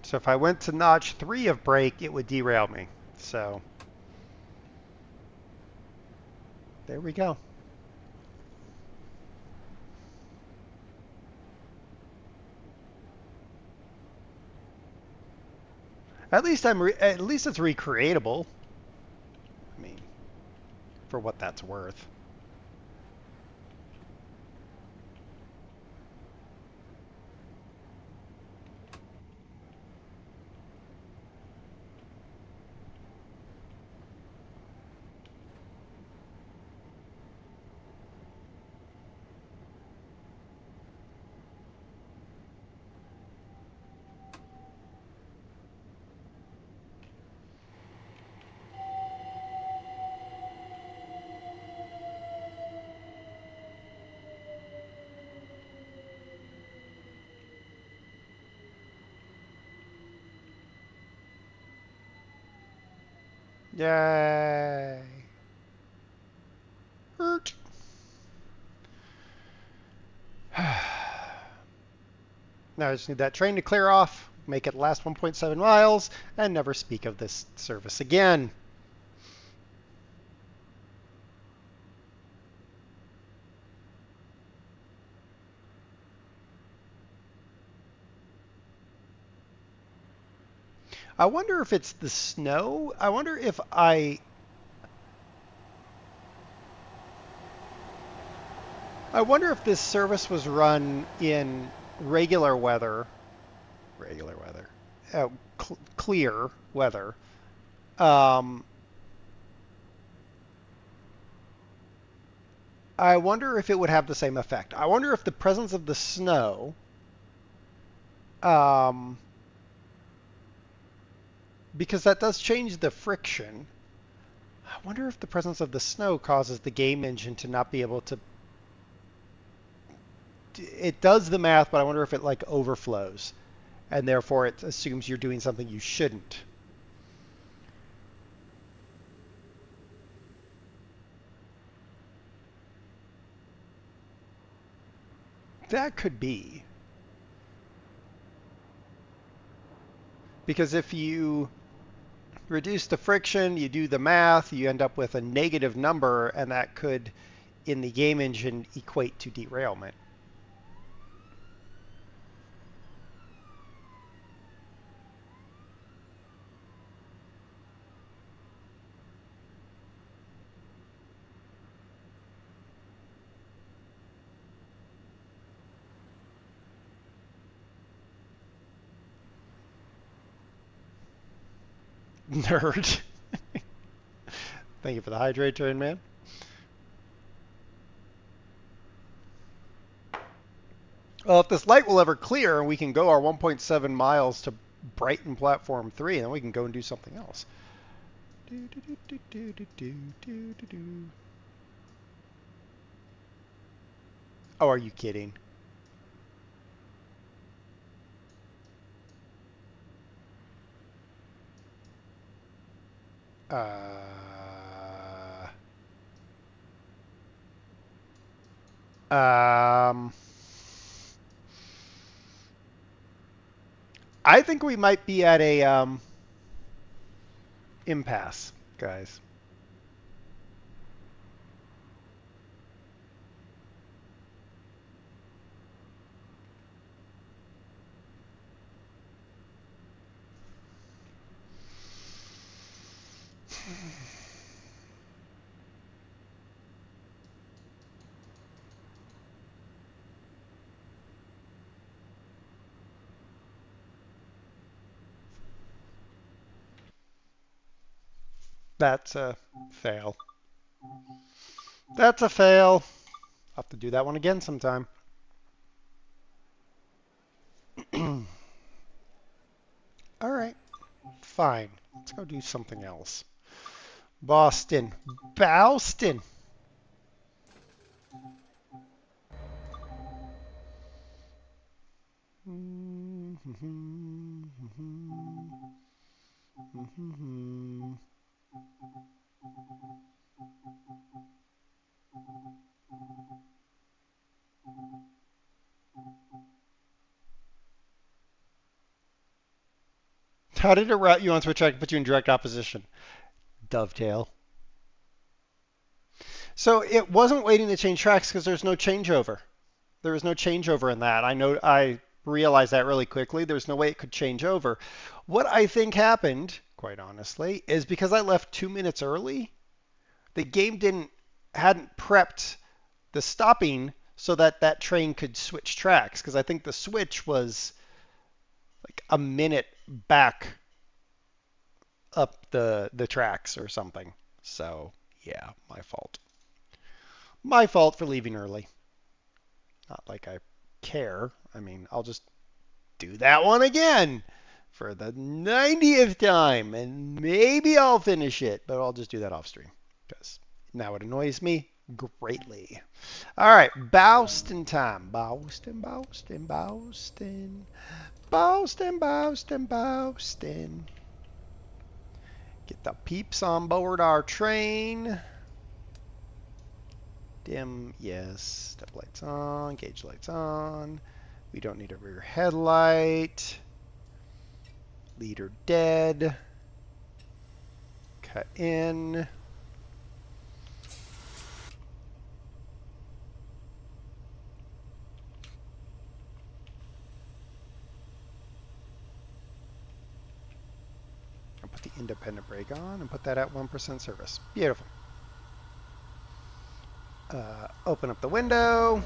So if I went to notch 3 of brake, it would derail me. So there we go. At least at least it's recreatable. I mean, for what that's worth. Yay. Hurt. Now I just need that train to clear off, make it last 1.7 miles, and never speak of this service again. I wonder if it's the snow. I wonder if I wonder if this service was run in regular weather, clear weather. I wonder if it would have the same effect. I wonder if the presence of the snow, because that does change the friction. I wonder if the presence of the snow causes the game engine to not be able to. It does the math, but I wonder if it like overflows, and therefore it assumes you're doing something you shouldn't. That could be. Because if you reduce the friction, you do the math, you end up with a negative number, and that could, in the game engine, equate to derailment. Nerd. Thank you for the hydrate train, man. Well, if this light will ever clear and we can go our 1.7 miles to Brighton Platform 3, then we can go and do something else. Oh, are you kidding? I think we might be at a impasse, guys. That's a fail. That's a fail. I'll have to do that one again sometime. All right, fine. Let's go do something else. Boston. Boston. How did it route you onto a track and put you in direct opposition? Dovetail. So it wasn't waiting to change tracks because there's no changeover. There was no changeover in that. I realized that really quickly. There's no way it could change over. What I think happened, quite honestly, is because I left 2 minutes early, the game hadn't prepped the stopping so that that train could switch tracks. Because I think the switch was like a minute back up the tracks or something. So yeah, my fault. My fault for leaving early. Not like I care. I mean, I'll just do that one again for the 90th time, and maybe I'll finish it, but I'll just do that off stream because now it annoys me greatly. All right, Boston time. Boston, Boston, Boston. Boston, Boston, Boston. Get the peeps on board our train. Dim, yes. Step lights on, gauge lights on. We don't need a rear headlight. Leader dead. Cut in. I'll put the independent brake on and put that at 1% service. Beautiful. Open up the window.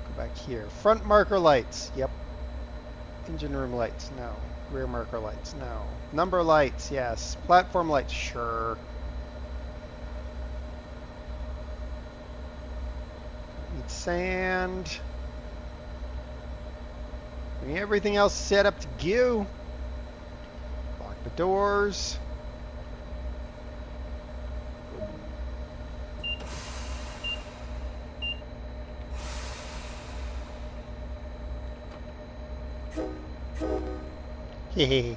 Go back here. Front marker lights. Yep. Engine room lights. No. Rear marker lights. No. Number lights. Yes. Platform lights. Sure. Need sand. Bring everything else set up to go. Lock the doors. Hehehe.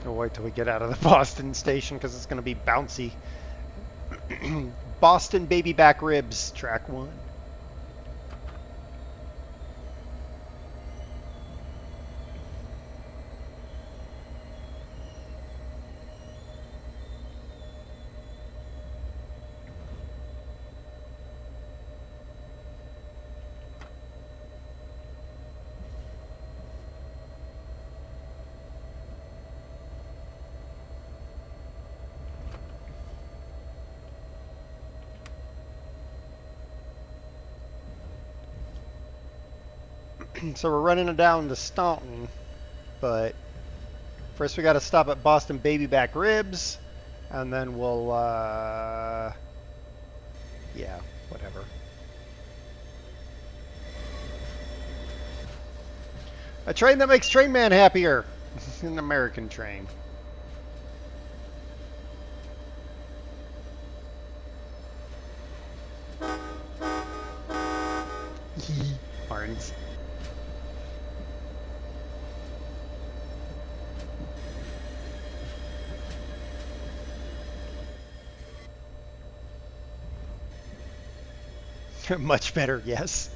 We'll wait till we get out of the Boston station because it's going to be bouncy. Boston baby back ribs, track 1. So we're running down to Staunton, but first we got to stop at Boston baby back ribs, and then we'll, yeah, whatever. A train that makes Train Man happier. An American train. Barnes. Much better, yes.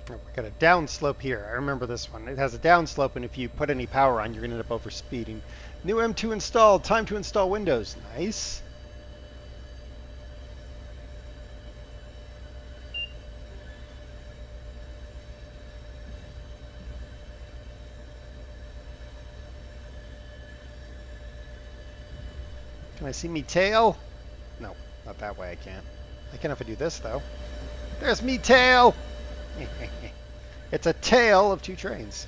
We got a downslope here. I remember this one. It has a downslope, and if you put any power on, you're going to end up overspeeding. New M2 installed. Time to install Windows. Nice. Can I see me tail? No, not that way I can't. I can if I do this, though. There's me tail! It's a tale of two trains.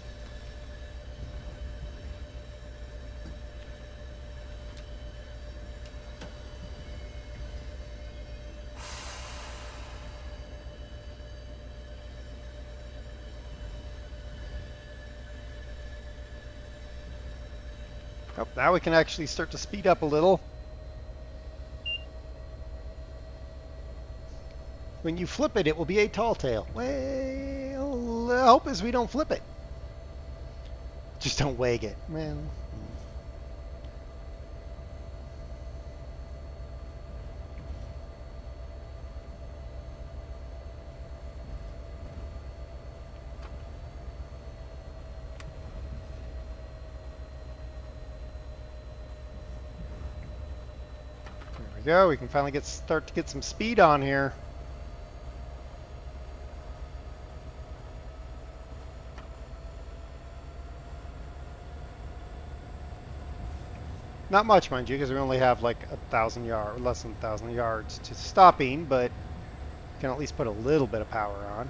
Oh, now we can actually start to speed up a little. When you flip it, it will be a tall tale. Well, the hope is we don't flip it. Just don't wag it, man. There we go. We can finally start to get some speed on here. Not much, mind you, because we only have like 1,000 yards, less than 1,000 yards to stopping, but can at least put a little bit of power on.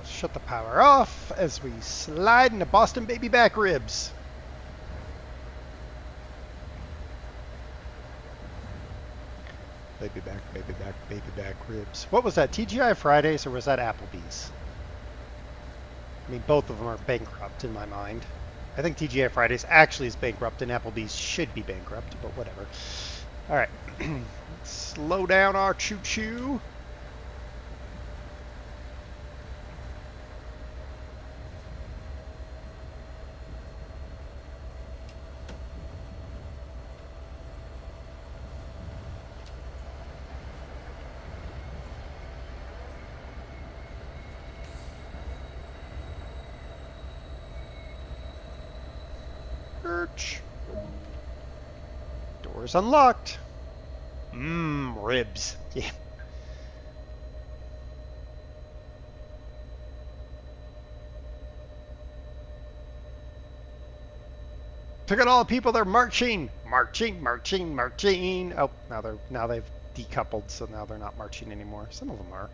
Shut the power off as we slide into Boston baby back ribs. Baby back ribs. What was that, TGI Fridays or was that Applebee's? I mean, both of them are bankrupt in my mind. I think TGI Fridays actually is bankrupt and Applebee's should be bankrupt, but whatever. All right, slow down our choo-choo. Doors unlocked. Ribs. Yeah. Look at all the people, they're marching. Marching. Oh, now they've decoupled, so now they're not marching anymore. Some of them are.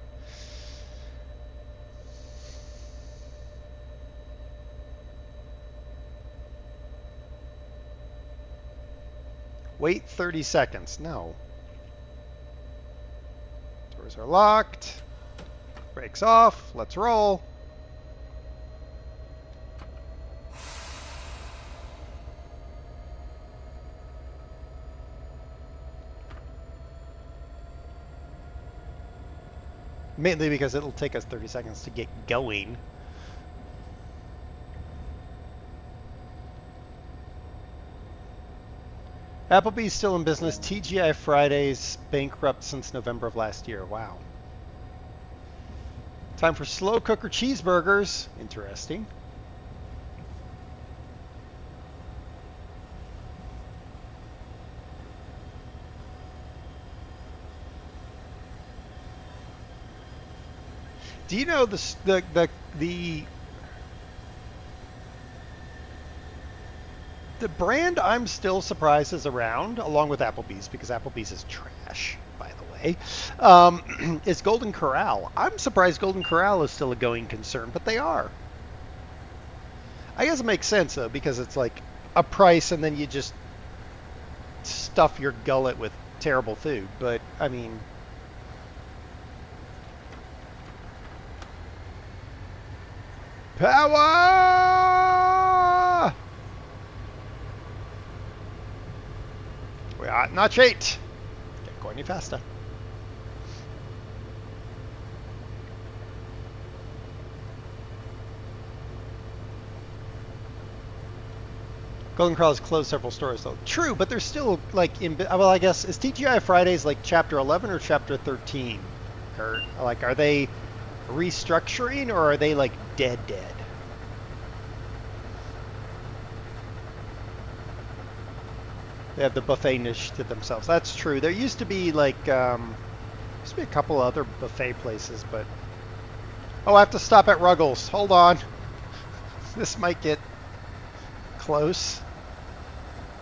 Wait 30 seconds. No. Doors are locked. Brakes off. Let's roll. Mainly because it'll take us 30 seconds to get going. Applebee's still in business. TGI Fridays bankrupt since November of last year. Wow. Time for slow cooker cheeseburgers. Interesting. Do you know the brand I'm still surprised is around, along with Applebee's, because Applebee's is trash, by the way, is Golden Corral. I'm surprised Golden Corral is still a going concern, but they are. I guess it makes sense, though, because it's like a price and then you just stuff your gullet with terrible food. But, I mean... Power! We are at notch 8. Can't go any faster. Golden Corral has closed several stores, though. True, but they're still, like, in... Well, I guess, is TGI Fridays, like, Chapter 11 or Chapter 13? Or, like, are they restructuring, or are they, like, dead? They have the buffet niche to themselves. That's true. There used to be, like, used to be a couple other buffet places, but... Oh, I have to stop at Ruggles. Hold on. This might get close.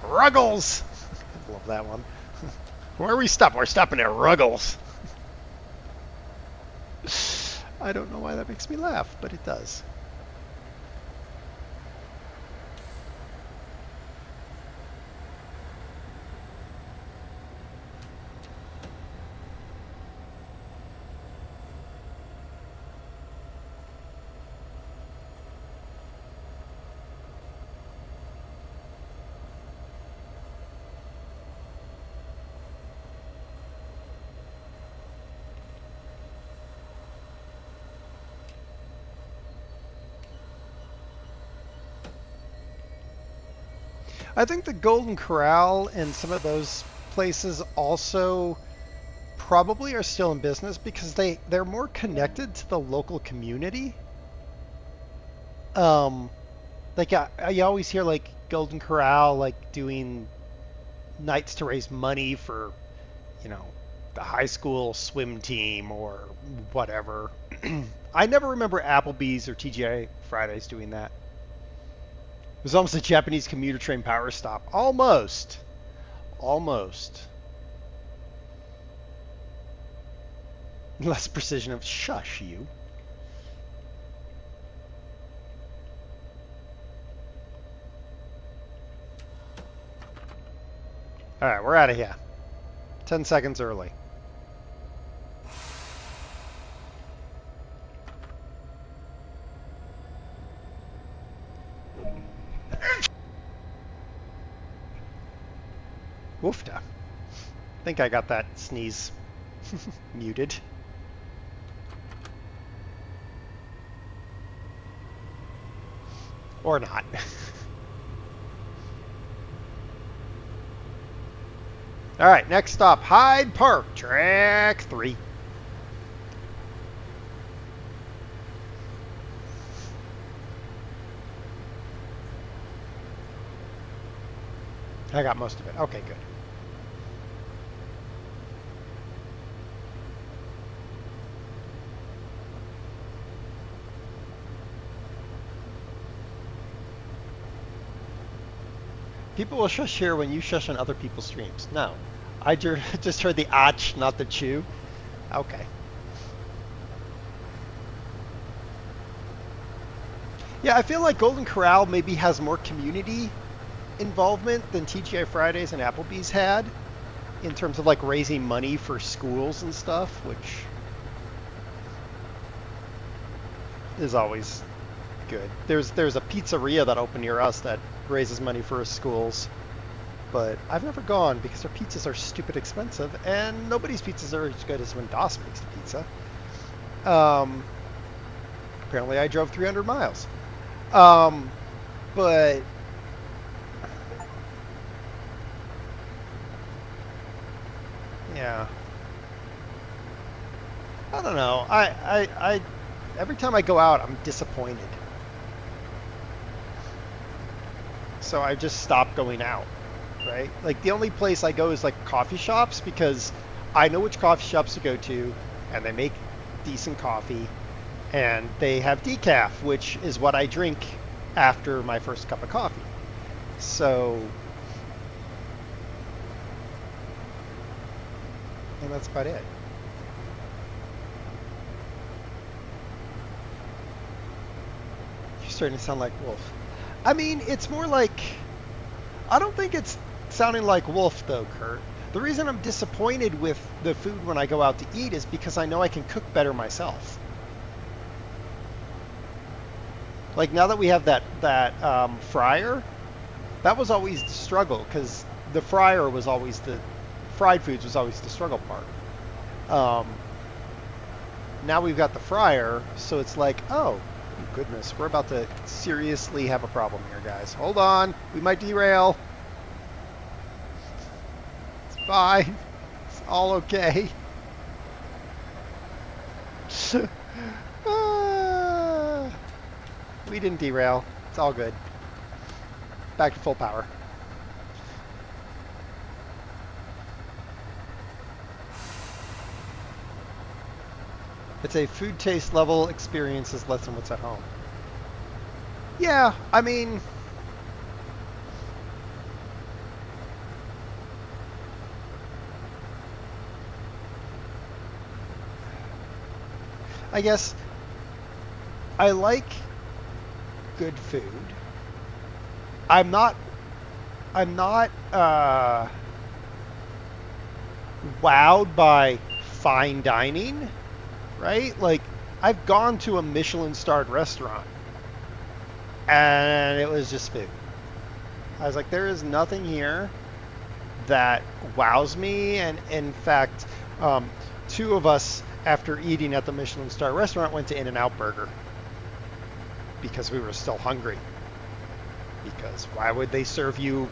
Ruggles! I love that one. Where are we stopping? We're stopping at Ruggles. I don't know why that makes me laugh, but it does. I think the Golden Corral and some of those places also probably are still in business because they're more connected to the local community. Like I always hear like Golden Corral like doing nights to raise money for, you know, the high school swim team or whatever. I never remember Applebee's or TGI Fridays doing that. It was almost a Japanese commuter train power stop. Almost. Almost. Less precision of shush you. Alright, we're out of here. 10 seconds early. Woofda. I think I got that sneeze muted. Or not. Alright, next stop, Hyde Park, track 3. I got most of it. Okay, good. People will shush here when you shush on other people's streams. No. I just heard the ach, not the chew. Okay. Yeah, I feel like Golden Corral maybe has more community involvement than TGI Fridays and Applebee's had in terms of like raising money for schools and stuff, which is always good. There's a pizzeria that opened near us that raises money for schools, but I've never gone because their pizzas are stupid expensive, and nobody's pizzas are as good as when Das makes the pizza. Apparently I drove 300 miles. But yeah, I don't know. I every time I go out, I'm disappointed. So I just stopped going out, right? Like the only place I go is like coffee shops because I know which coffee shops to go to, and they make decent coffee, and they have decaf, which is what I drink after my first cup of coffee. So, and that's about it. You're starting to sound like Wolf. I mean, it's more like, I don't think it's sounding like Wolf though, Kurt. The reason I'm disappointed with the food when I go out to eat is because I know I can cook better myself. Like now that we have that fryer, that was always the struggle because the fryer was always fried foods was always the struggle part. Now we've got the fryer, so it's like, oh, goodness, we're about to seriously have a problem here, guys. Hold on, we might derail. It's fine. It's all okay. We didn't derail. It's all good. Back to full power. It's a food taste level experience is less than what's at home. Yeah, I mean, I guess I like good food. I'm not wowed by fine dining, right? Like, I've gone to a Michelin-starred restaurant, and it was just food. I was like, there is nothing here that wows me, and in fact, two of us, after eating at the Michelin-starred restaurant, went to In-N-Out Burger because we were still hungry. Because why would they serve you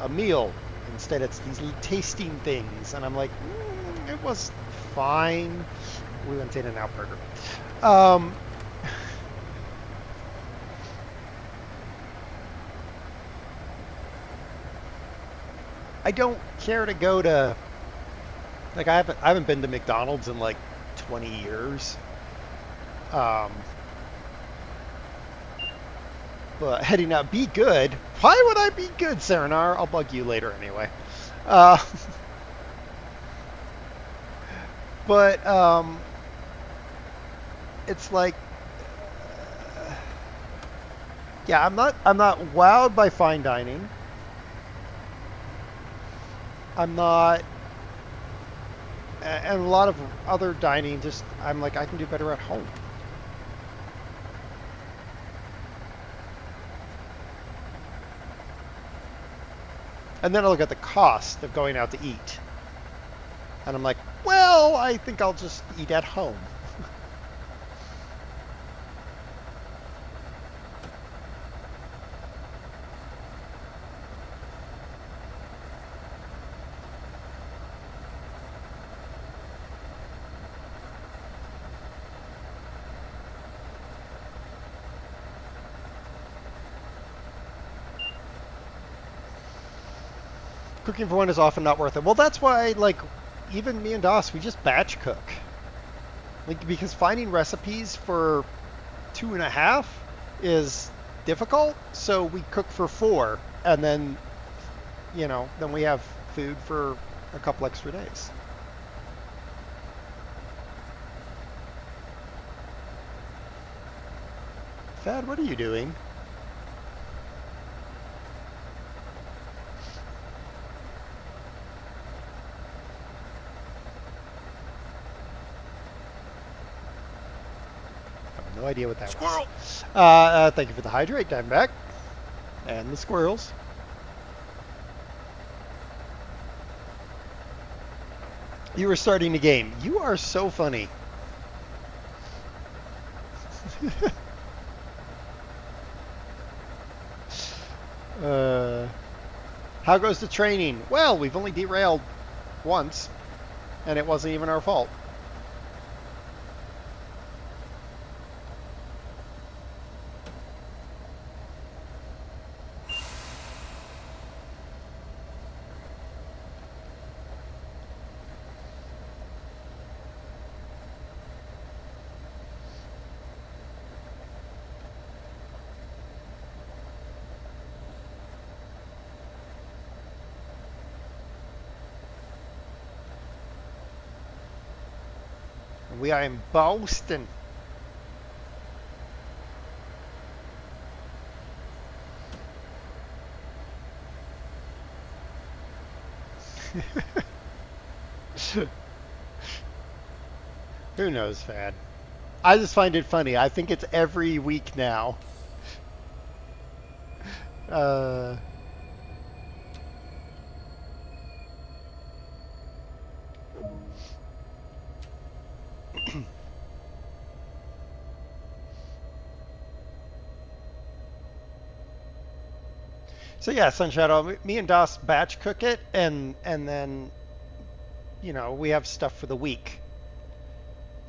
a meal. Instead, it's these little tasting things, and I'm like, it was fine. We went to In-N-Out Burger. I don't care to go to, like, I haven't been to McDonald's in like 20 years. But heading out, be good. Why would I be good, Serenar? I'll bug you later anyway. But it's like, yeah, I'm not wowed by fine dining. I'm not, and a lot of other dining, just I'm like, I can do better at home. And then I look at the cost of going out to eat. And I'm like, well, I think I'll just eat at home. Cooking for one is often not worth it. Well, that's why, like, even me and Das, we just batch cook. Like, because finding recipes for 2.5 is difficult, so we cook for 4, and then, you know, then we have food for a couple extra days. Thad, what are you doing? No idea what that
Squirrel!
was. Thank you for the hydrate, Diamondback. And the squirrels. You were starting the game. You are so funny. How goes the training? Well, we've only derailed once, and it wasn't even our fault. We are in Boston. Who knows, Fad? I just find it funny. I think it's every week now. So yeah, Sunshadow, me and Das batch cook it, and then, you know, we have stuff for the week.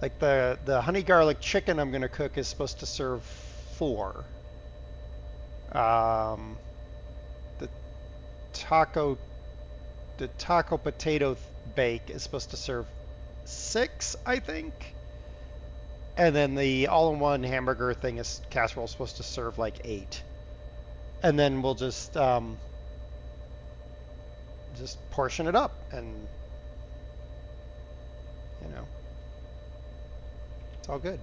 Like the honey garlic chicken I'm gonna cook is supposed to serve 4. The taco potato bake is supposed to serve 6, I think. And then the all-in-one hamburger thing is casserole is supposed to serve like 8. And then we'll just portion it up, and you know, it's all good.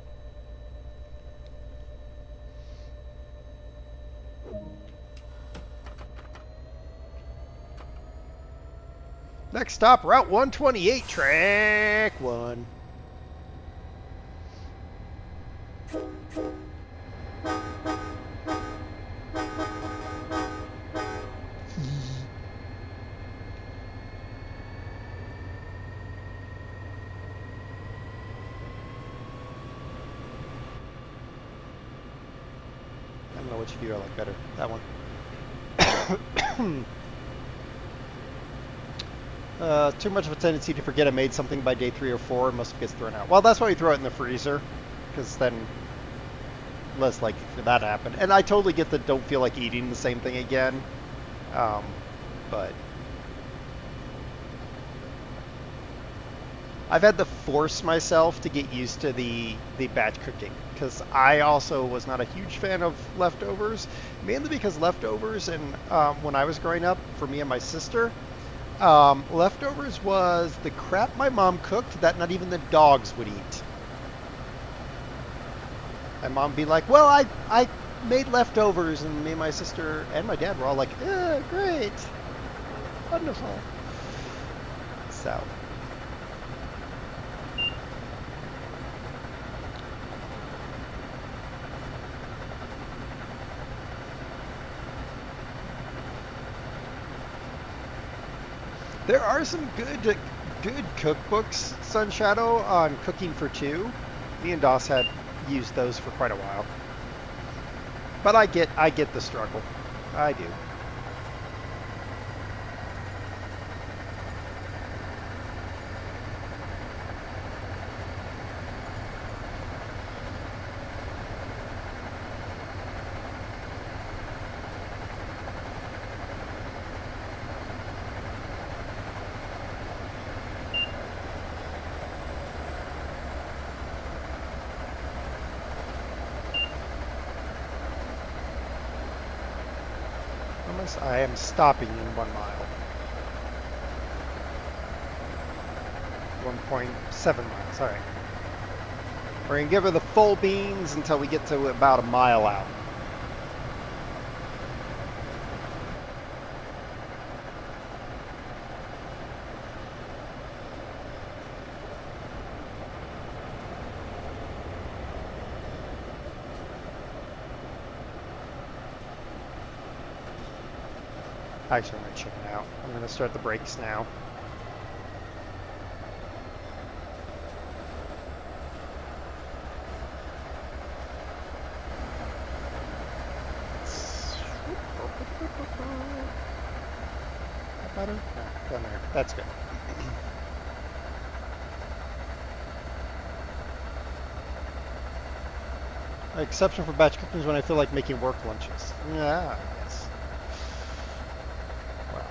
Next stop, Route 128, Track 1. I don't know which view I like better. That one. Too much of a tendency to forget I made something by day 3 or 4 and most of it gets thrown out. Well, that's why we throw it in the freezer, because then less likely for that to happen. And I totally get that don't feel like eating the same thing again, but I've had to force myself to get used to the batch cooking, because I also was not a huge fan of leftovers, mainly because leftovers, and when I was growing up, for me and my sister, leftovers was the crap my mom cooked that not even the dogs would eat. My mom would be like, well, I made leftovers, and me and my sister and my dad were all like, yeah, great, wonderful. So. There are some good cookbooks, Sunshadow, on cooking for two. Me and Doss had used those for quite a while. But I get the struggle. I do. I am stopping in 1 mile. 1.7 miles, alright. We're going to give her the full beans until we get to about a mile out. Actually, I'm going to chicken out. I'm going to start the brakes now. Better? No, down there. That's good. Exception for batch cooking is when I feel like making work lunches. Yeah, yes. Wow.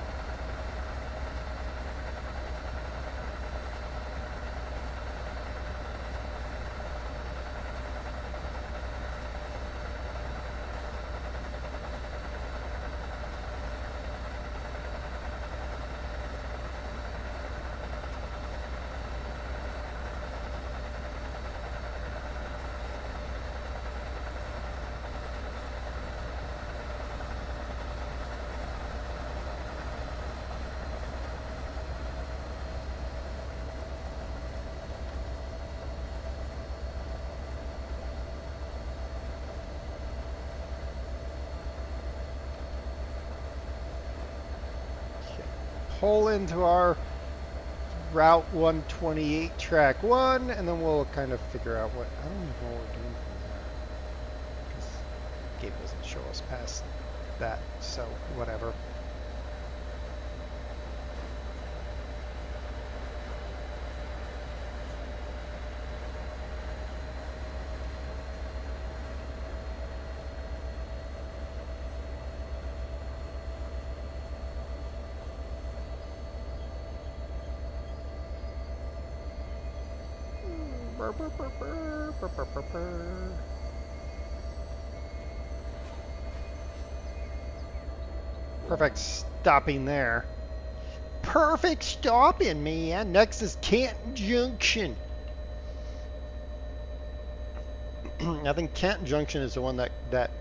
Pull into our Route 128 track 1, and then we'll kind of figure out what, I don't even know what we're doing from there, because the game doesn't show us past that, so whatever. Perfect stopping there. Perfect stopping, man. Next is Canton Junction. I think Canton Junction is the one that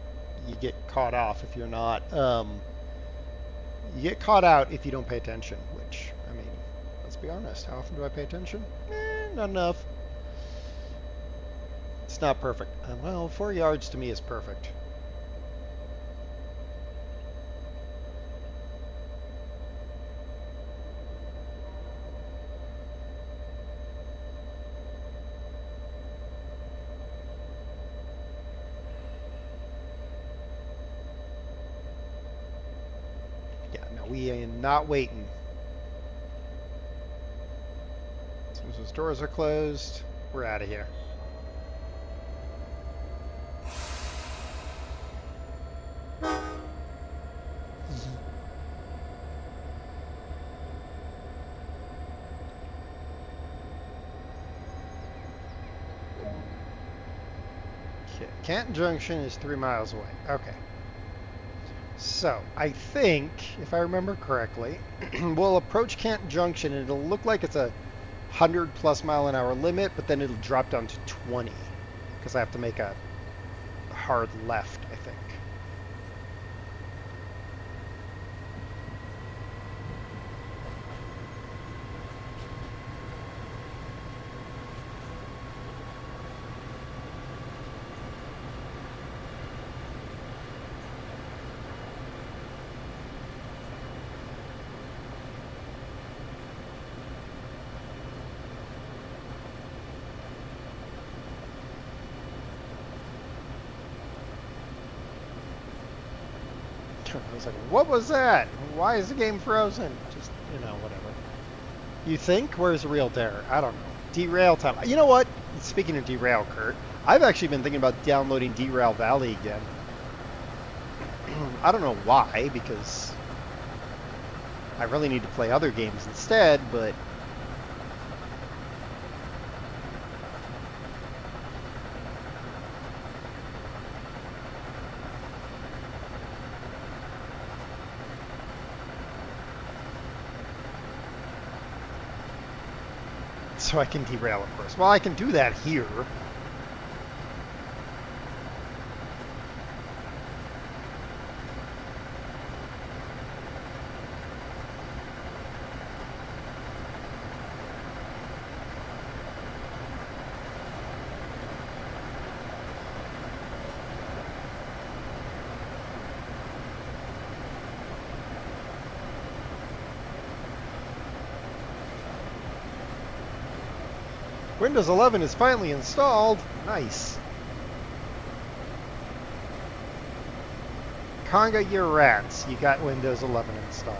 you get caught off if you're not. You get caught out if you don't pay attention, which, I mean, let's be honest. How often do I pay attention? Not enough. It's not perfect. Well, 4 yards to me is perfect. Yeah, no, we ain't not waiting. Those doors are closed. We're out of here. Okay, Canton Junction is 3 miles away. Okay. So, I think, if I remember correctly, we'll approach Canton Junction and it'll look like it's a 100+ mph limit, but then it'll drop down to 20 because I have to make a hard left, I think. I was like, what was that? Why is the game frozen? Just, whatever. You think? Where's the real terror? I don't know. Derail time. You know what? Speaking of derail, Kurt, I've actually been thinking about downloading Derail Valley again. I don't know why, because I really need to play other games instead, but so I can derail, of course. Well, I can do that here. Windows 11 is finally installed. Nice. Conga your rats. You got Windows 11 installed.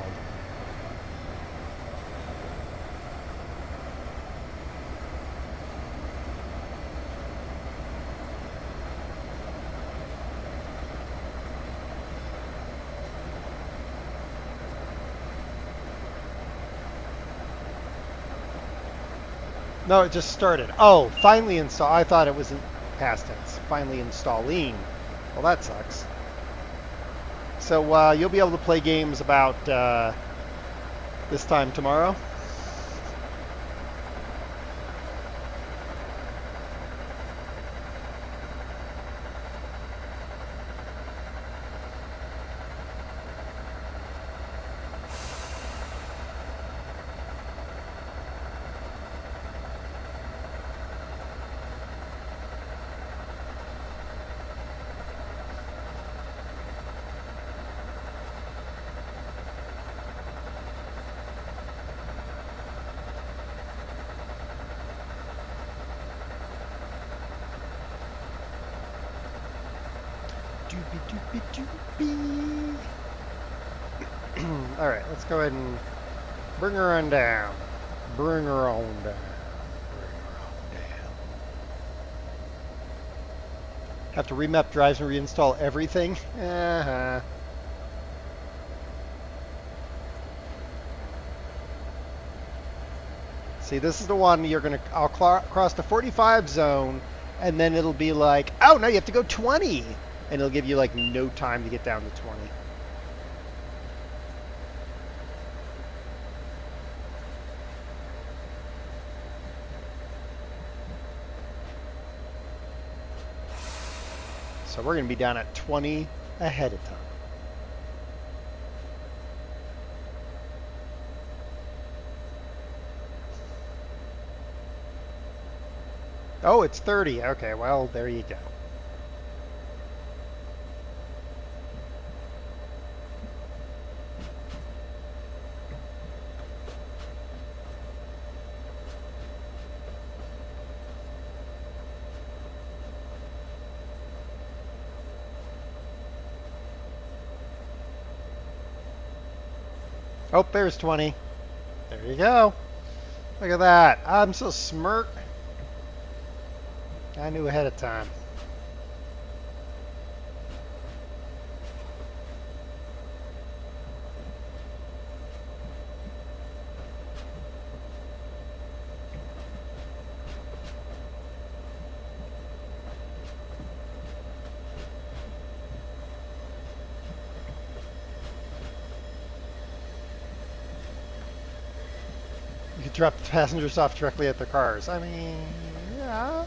No, it just started. Oh, finally install. I thought it was in past tense. Finally installing. Well, that sucks. So you'll be able to play games about this time tomorrow. All right, let's go ahead and bring her on down. Bring her on down. Bring her on down. Have to remap drives and reinstall everything? Uh-huh. See, this is the one I'll cross the 45 zone, and then it'll be like, oh, no, you have to go 20. And it'll give you, like, no time to get down to 20. So we're going to be down at 20 ahead of time. Oh, it's 30. Okay, well, there you go. Oh, there's 20. There you go. Look at that. I'm so smart. I knew ahead of time. You could drop the passengers off directly at their cars. I mean, yeah.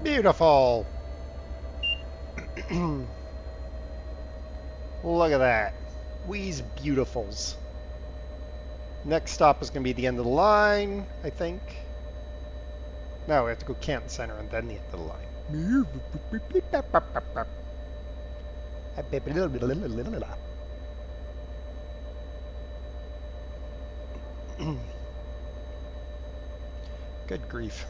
Beautiful. Look at that. We's beautifuls. Next stop is going to be the end of the line, I think. No, we have to go Canton Center and then the end of the line. Good grief.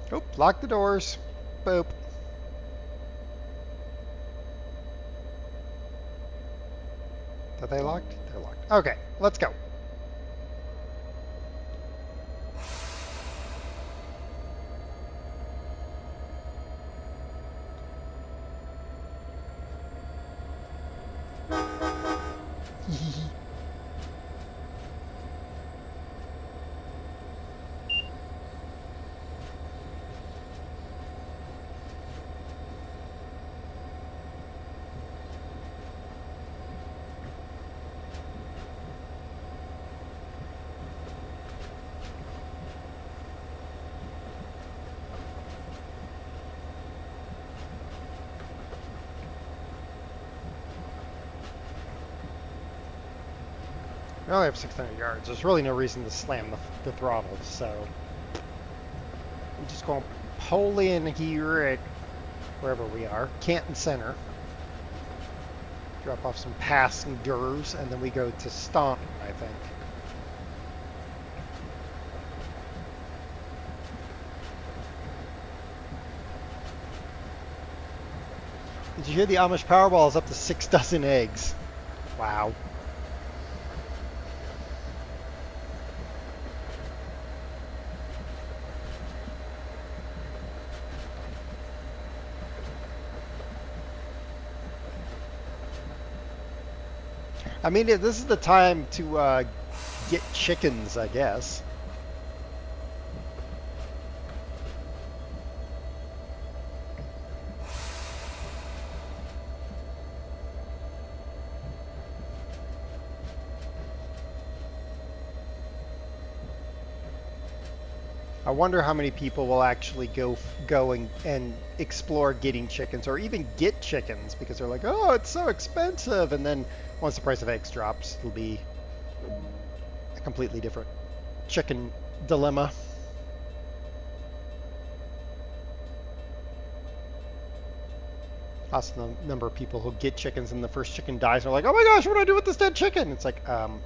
Oh, lock the doors. Boop. Are they locked? They're locked. Okay, let's go. We only have 600 yards. There's really no reason to slam the throttle, so I'm just going to pull in here at wherever we are, Canton Center. Drop off some passengers, and then we go to Staunton, I think. Did you hear the Amish Powerball is up to 6 dozen eggs? Wow. I mean, this is the time to get chickens, I guess. I wonder how many people will actually go and explore getting chickens, or even get chickens, because they're like, oh, it's so expensive, and then once the price of eggs drops, it'll be a completely different chicken dilemma. Lots of the number of people who get chickens and the first chicken dies and are like, oh my gosh, what do I do with this dead chicken? It's like, turn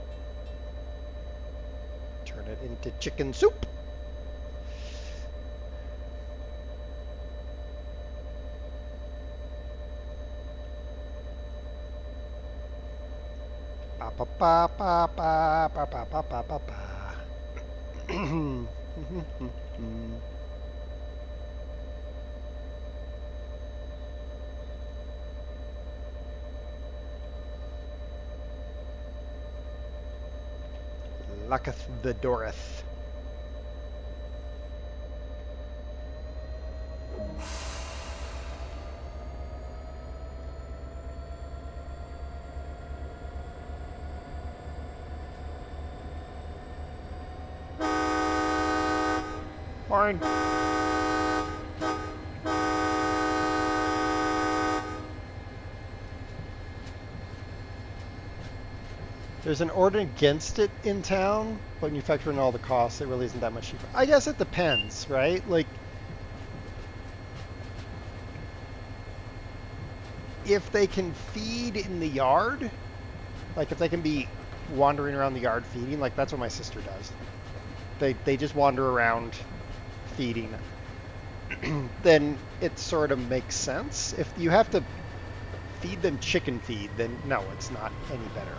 it into chicken soup. Ba ba ba ba ba ba ba ba ba ba. Locketh the Dorith. Fine. There's an ordinance against it in town, but when you factor in all the costs, it really isn't that much cheaper. I guess it depends, right? Like, if they can feed in the yard, like if they can be wandering around the yard feeding, like that's what my sister does. They just wander around feeding. Then it sort of makes sense. If you have to feed them chicken feed, then no, it's not any better.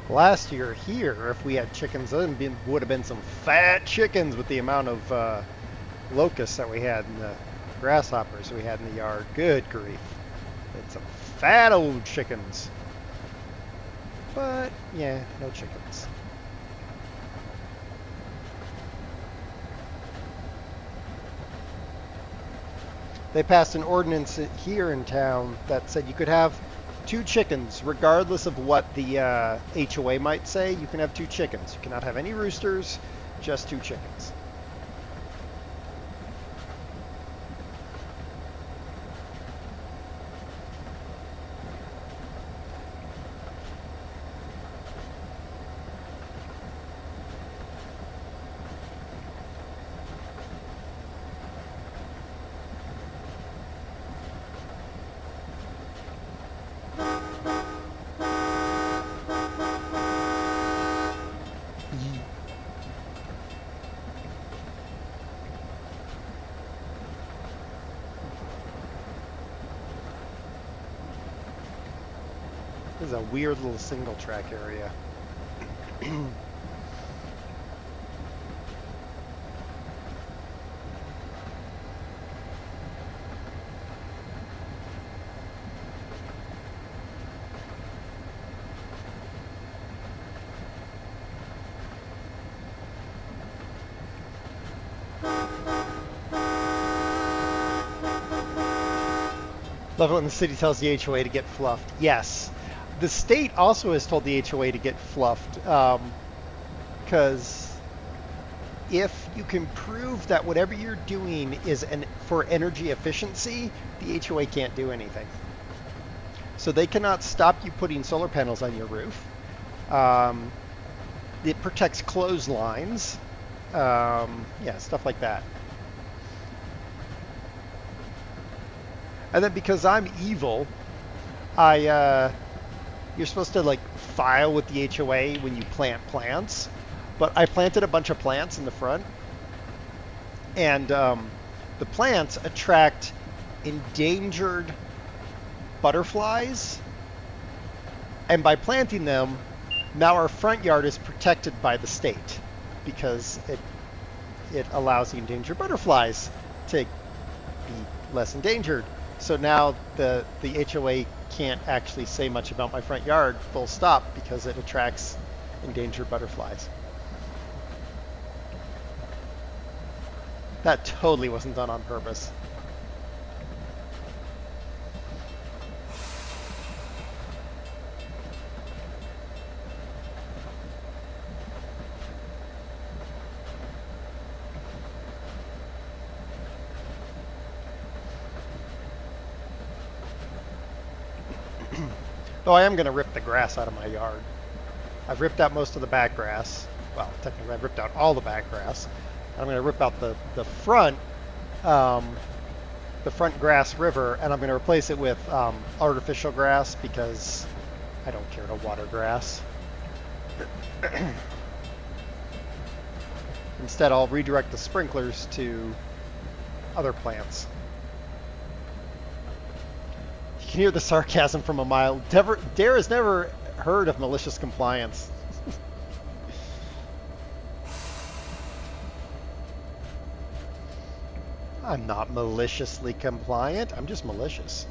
Last year here, if we had chickens, then would have been some fat chickens with the amount of locusts that we had and the grasshoppers we had in the yard. Good grief. It's some fat old chickens. But, yeah, no chickens. They passed an ordinance here in town that said you could have 2 chickens, regardless of what the HOA might say. You can have 2 chickens. You cannot have any roosters, just 2 chickens. This is a weird little single track area. Love it when the city tells the HOA to get fluffed. Yes. The state also has told the HOA to get fluffed, because if you can prove that whatever you're doing is for energy efficiency, the HOA can't do anything. So they cannot stop you putting solar panels on your roof. It protects clotheslines. Yeah, stuff like that. And then because I'm evil, you're supposed to like file with the HOA when you plant plants, but I planted a bunch of plants in the front, and the plants attract endangered butterflies, and by planting them, now our front yard is protected by the state because it allows the endangered butterflies to be less endangered. So now the HOA can't actually say much about my front yard, full stop, because it attracts endangered butterflies. That totally wasn't done on purpose. Though I am going to rip the grass out of my yard. I've ripped out most of the back grass. Well, technically I've ripped out all the back grass. I'm going to rip out the front grass river, and I'm going to replace it with artificial grass because I don't care to water grass. Instead, I'll redirect the sprinklers to other plants. You can hear the sarcasm from a mile. Dare has never heard of malicious compliance. I'm not maliciously compliant. I'm just malicious.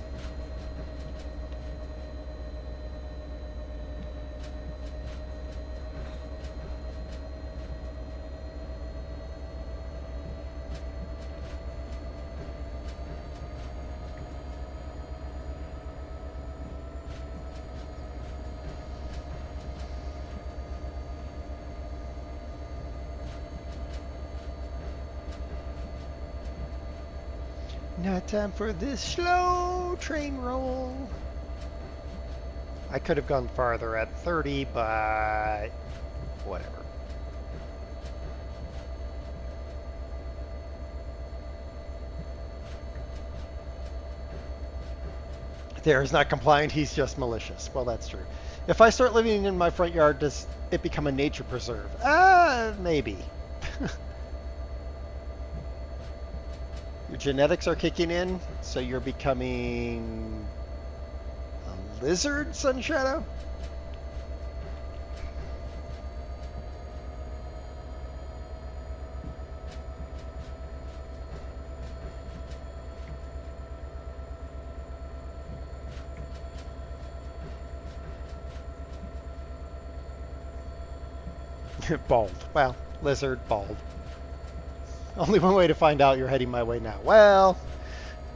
Not time for this slow train roll. I could have gone farther at 30, but whatever. There is not compliant, he's just malicious. Well, that's true. If I start living in my front yard, does it become a nature preserve? Maybe. Your genetics are kicking in, so you're becoming a lizard, Sunshadow? Bald. Well, lizard, bald. Only one way to find out you're heading my way now. Well,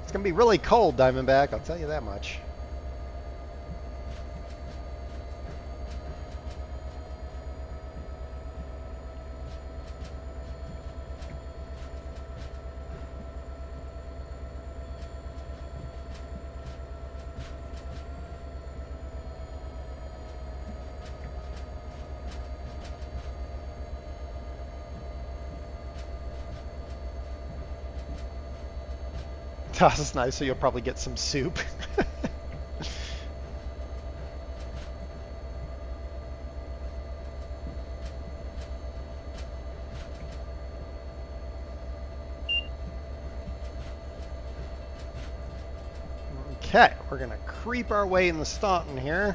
it's going to be really cold, Diamondback, I'll tell you that much. That's nice, so you'll probably get some soup. Okay, we're gonna creep our way in the Staunton here.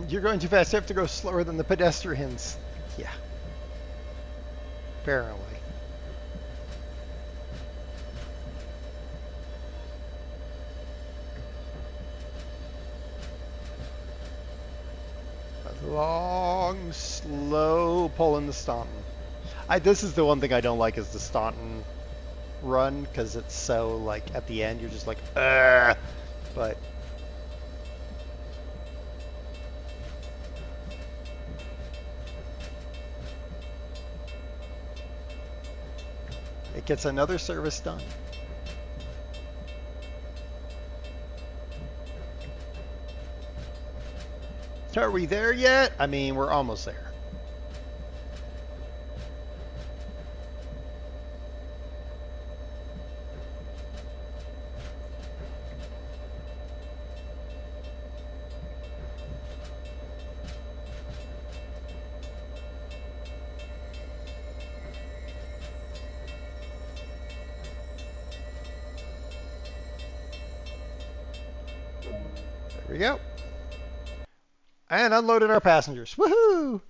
You're going too fast. You have to go slower than the pedestrians. Yeah. Apparently. A long, slow pull in the Staunton. This is the one thing I don't like is the Staunton run, because it's so, like, at the end, you're just like, ugh. But it gets another service done. Are we there yet? I mean, we're almost there. There we go. And unloaded our passengers. Woohoo!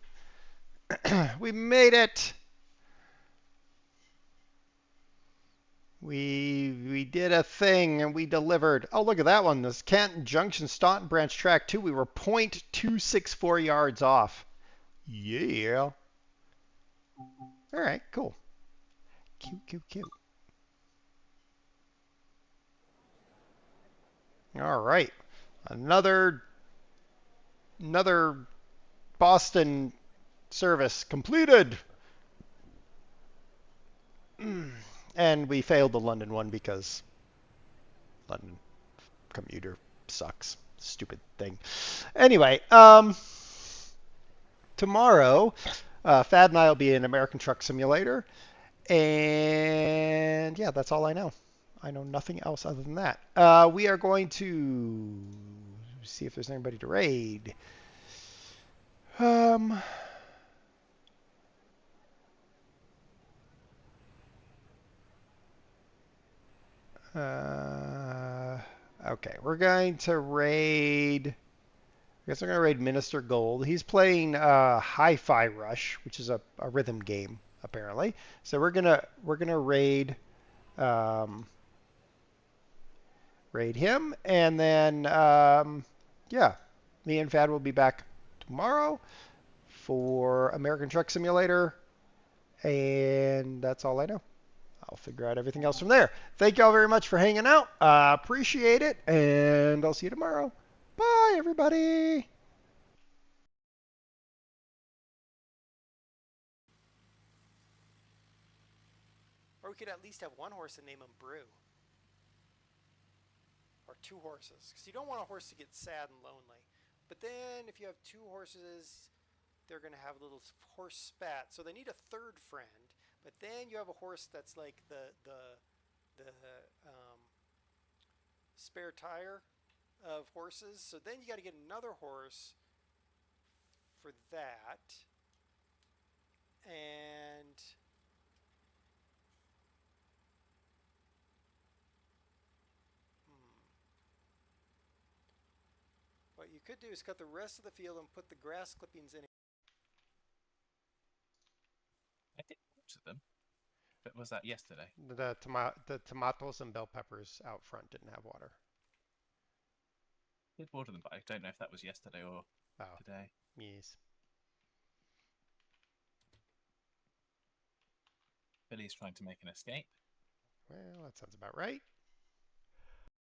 We made it. We did a thing and we delivered. Oh, look at that one. This Canton Junction Staunton Branch Track 2. We were 0.264 yards off. Yeah. All right, cool. Cute. All right. Another Boston service completed. And we failed the London one because London commuter sucks. Stupid thing. Anyway, tomorrow, Thad and I will be in American Truck Simulator. And yeah, that's all I know. I know nothing else other than that. We are going to see if there's anybody to raid. Okay, we're going to raid. I guess we're going to raid Minister Gold. He's playing Hi-Fi Rush, which is a rhythm game apparently. So we're gonna raid raid him, and then yeah, me and Fad will be back tomorrow for American Truck Simulator. And that's all I know. I'll figure out everything else from there. Thank y'all very much for hanging out. Appreciate it. And I'll see you tomorrow. Bye, everybody. Or we could at least have one horse and name him Brew. Or two horses. Because you don't want a horse to get sad and lonely. But then if you have two horses, they're going to have a little horse spat. So they need a third friend. But then you have a horse that's like the spare tire of horses. So then you got to get another horse for that. And what you could do is cut the rest of the field and put the grass clippings in.
I did water them. But was that yesterday?
The tomatoes and bell peppers out front didn't have water.
I did water them, but I don't know if that was yesterday or today.
Yes.
Billy's trying to make an escape.
Well, that sounds about right.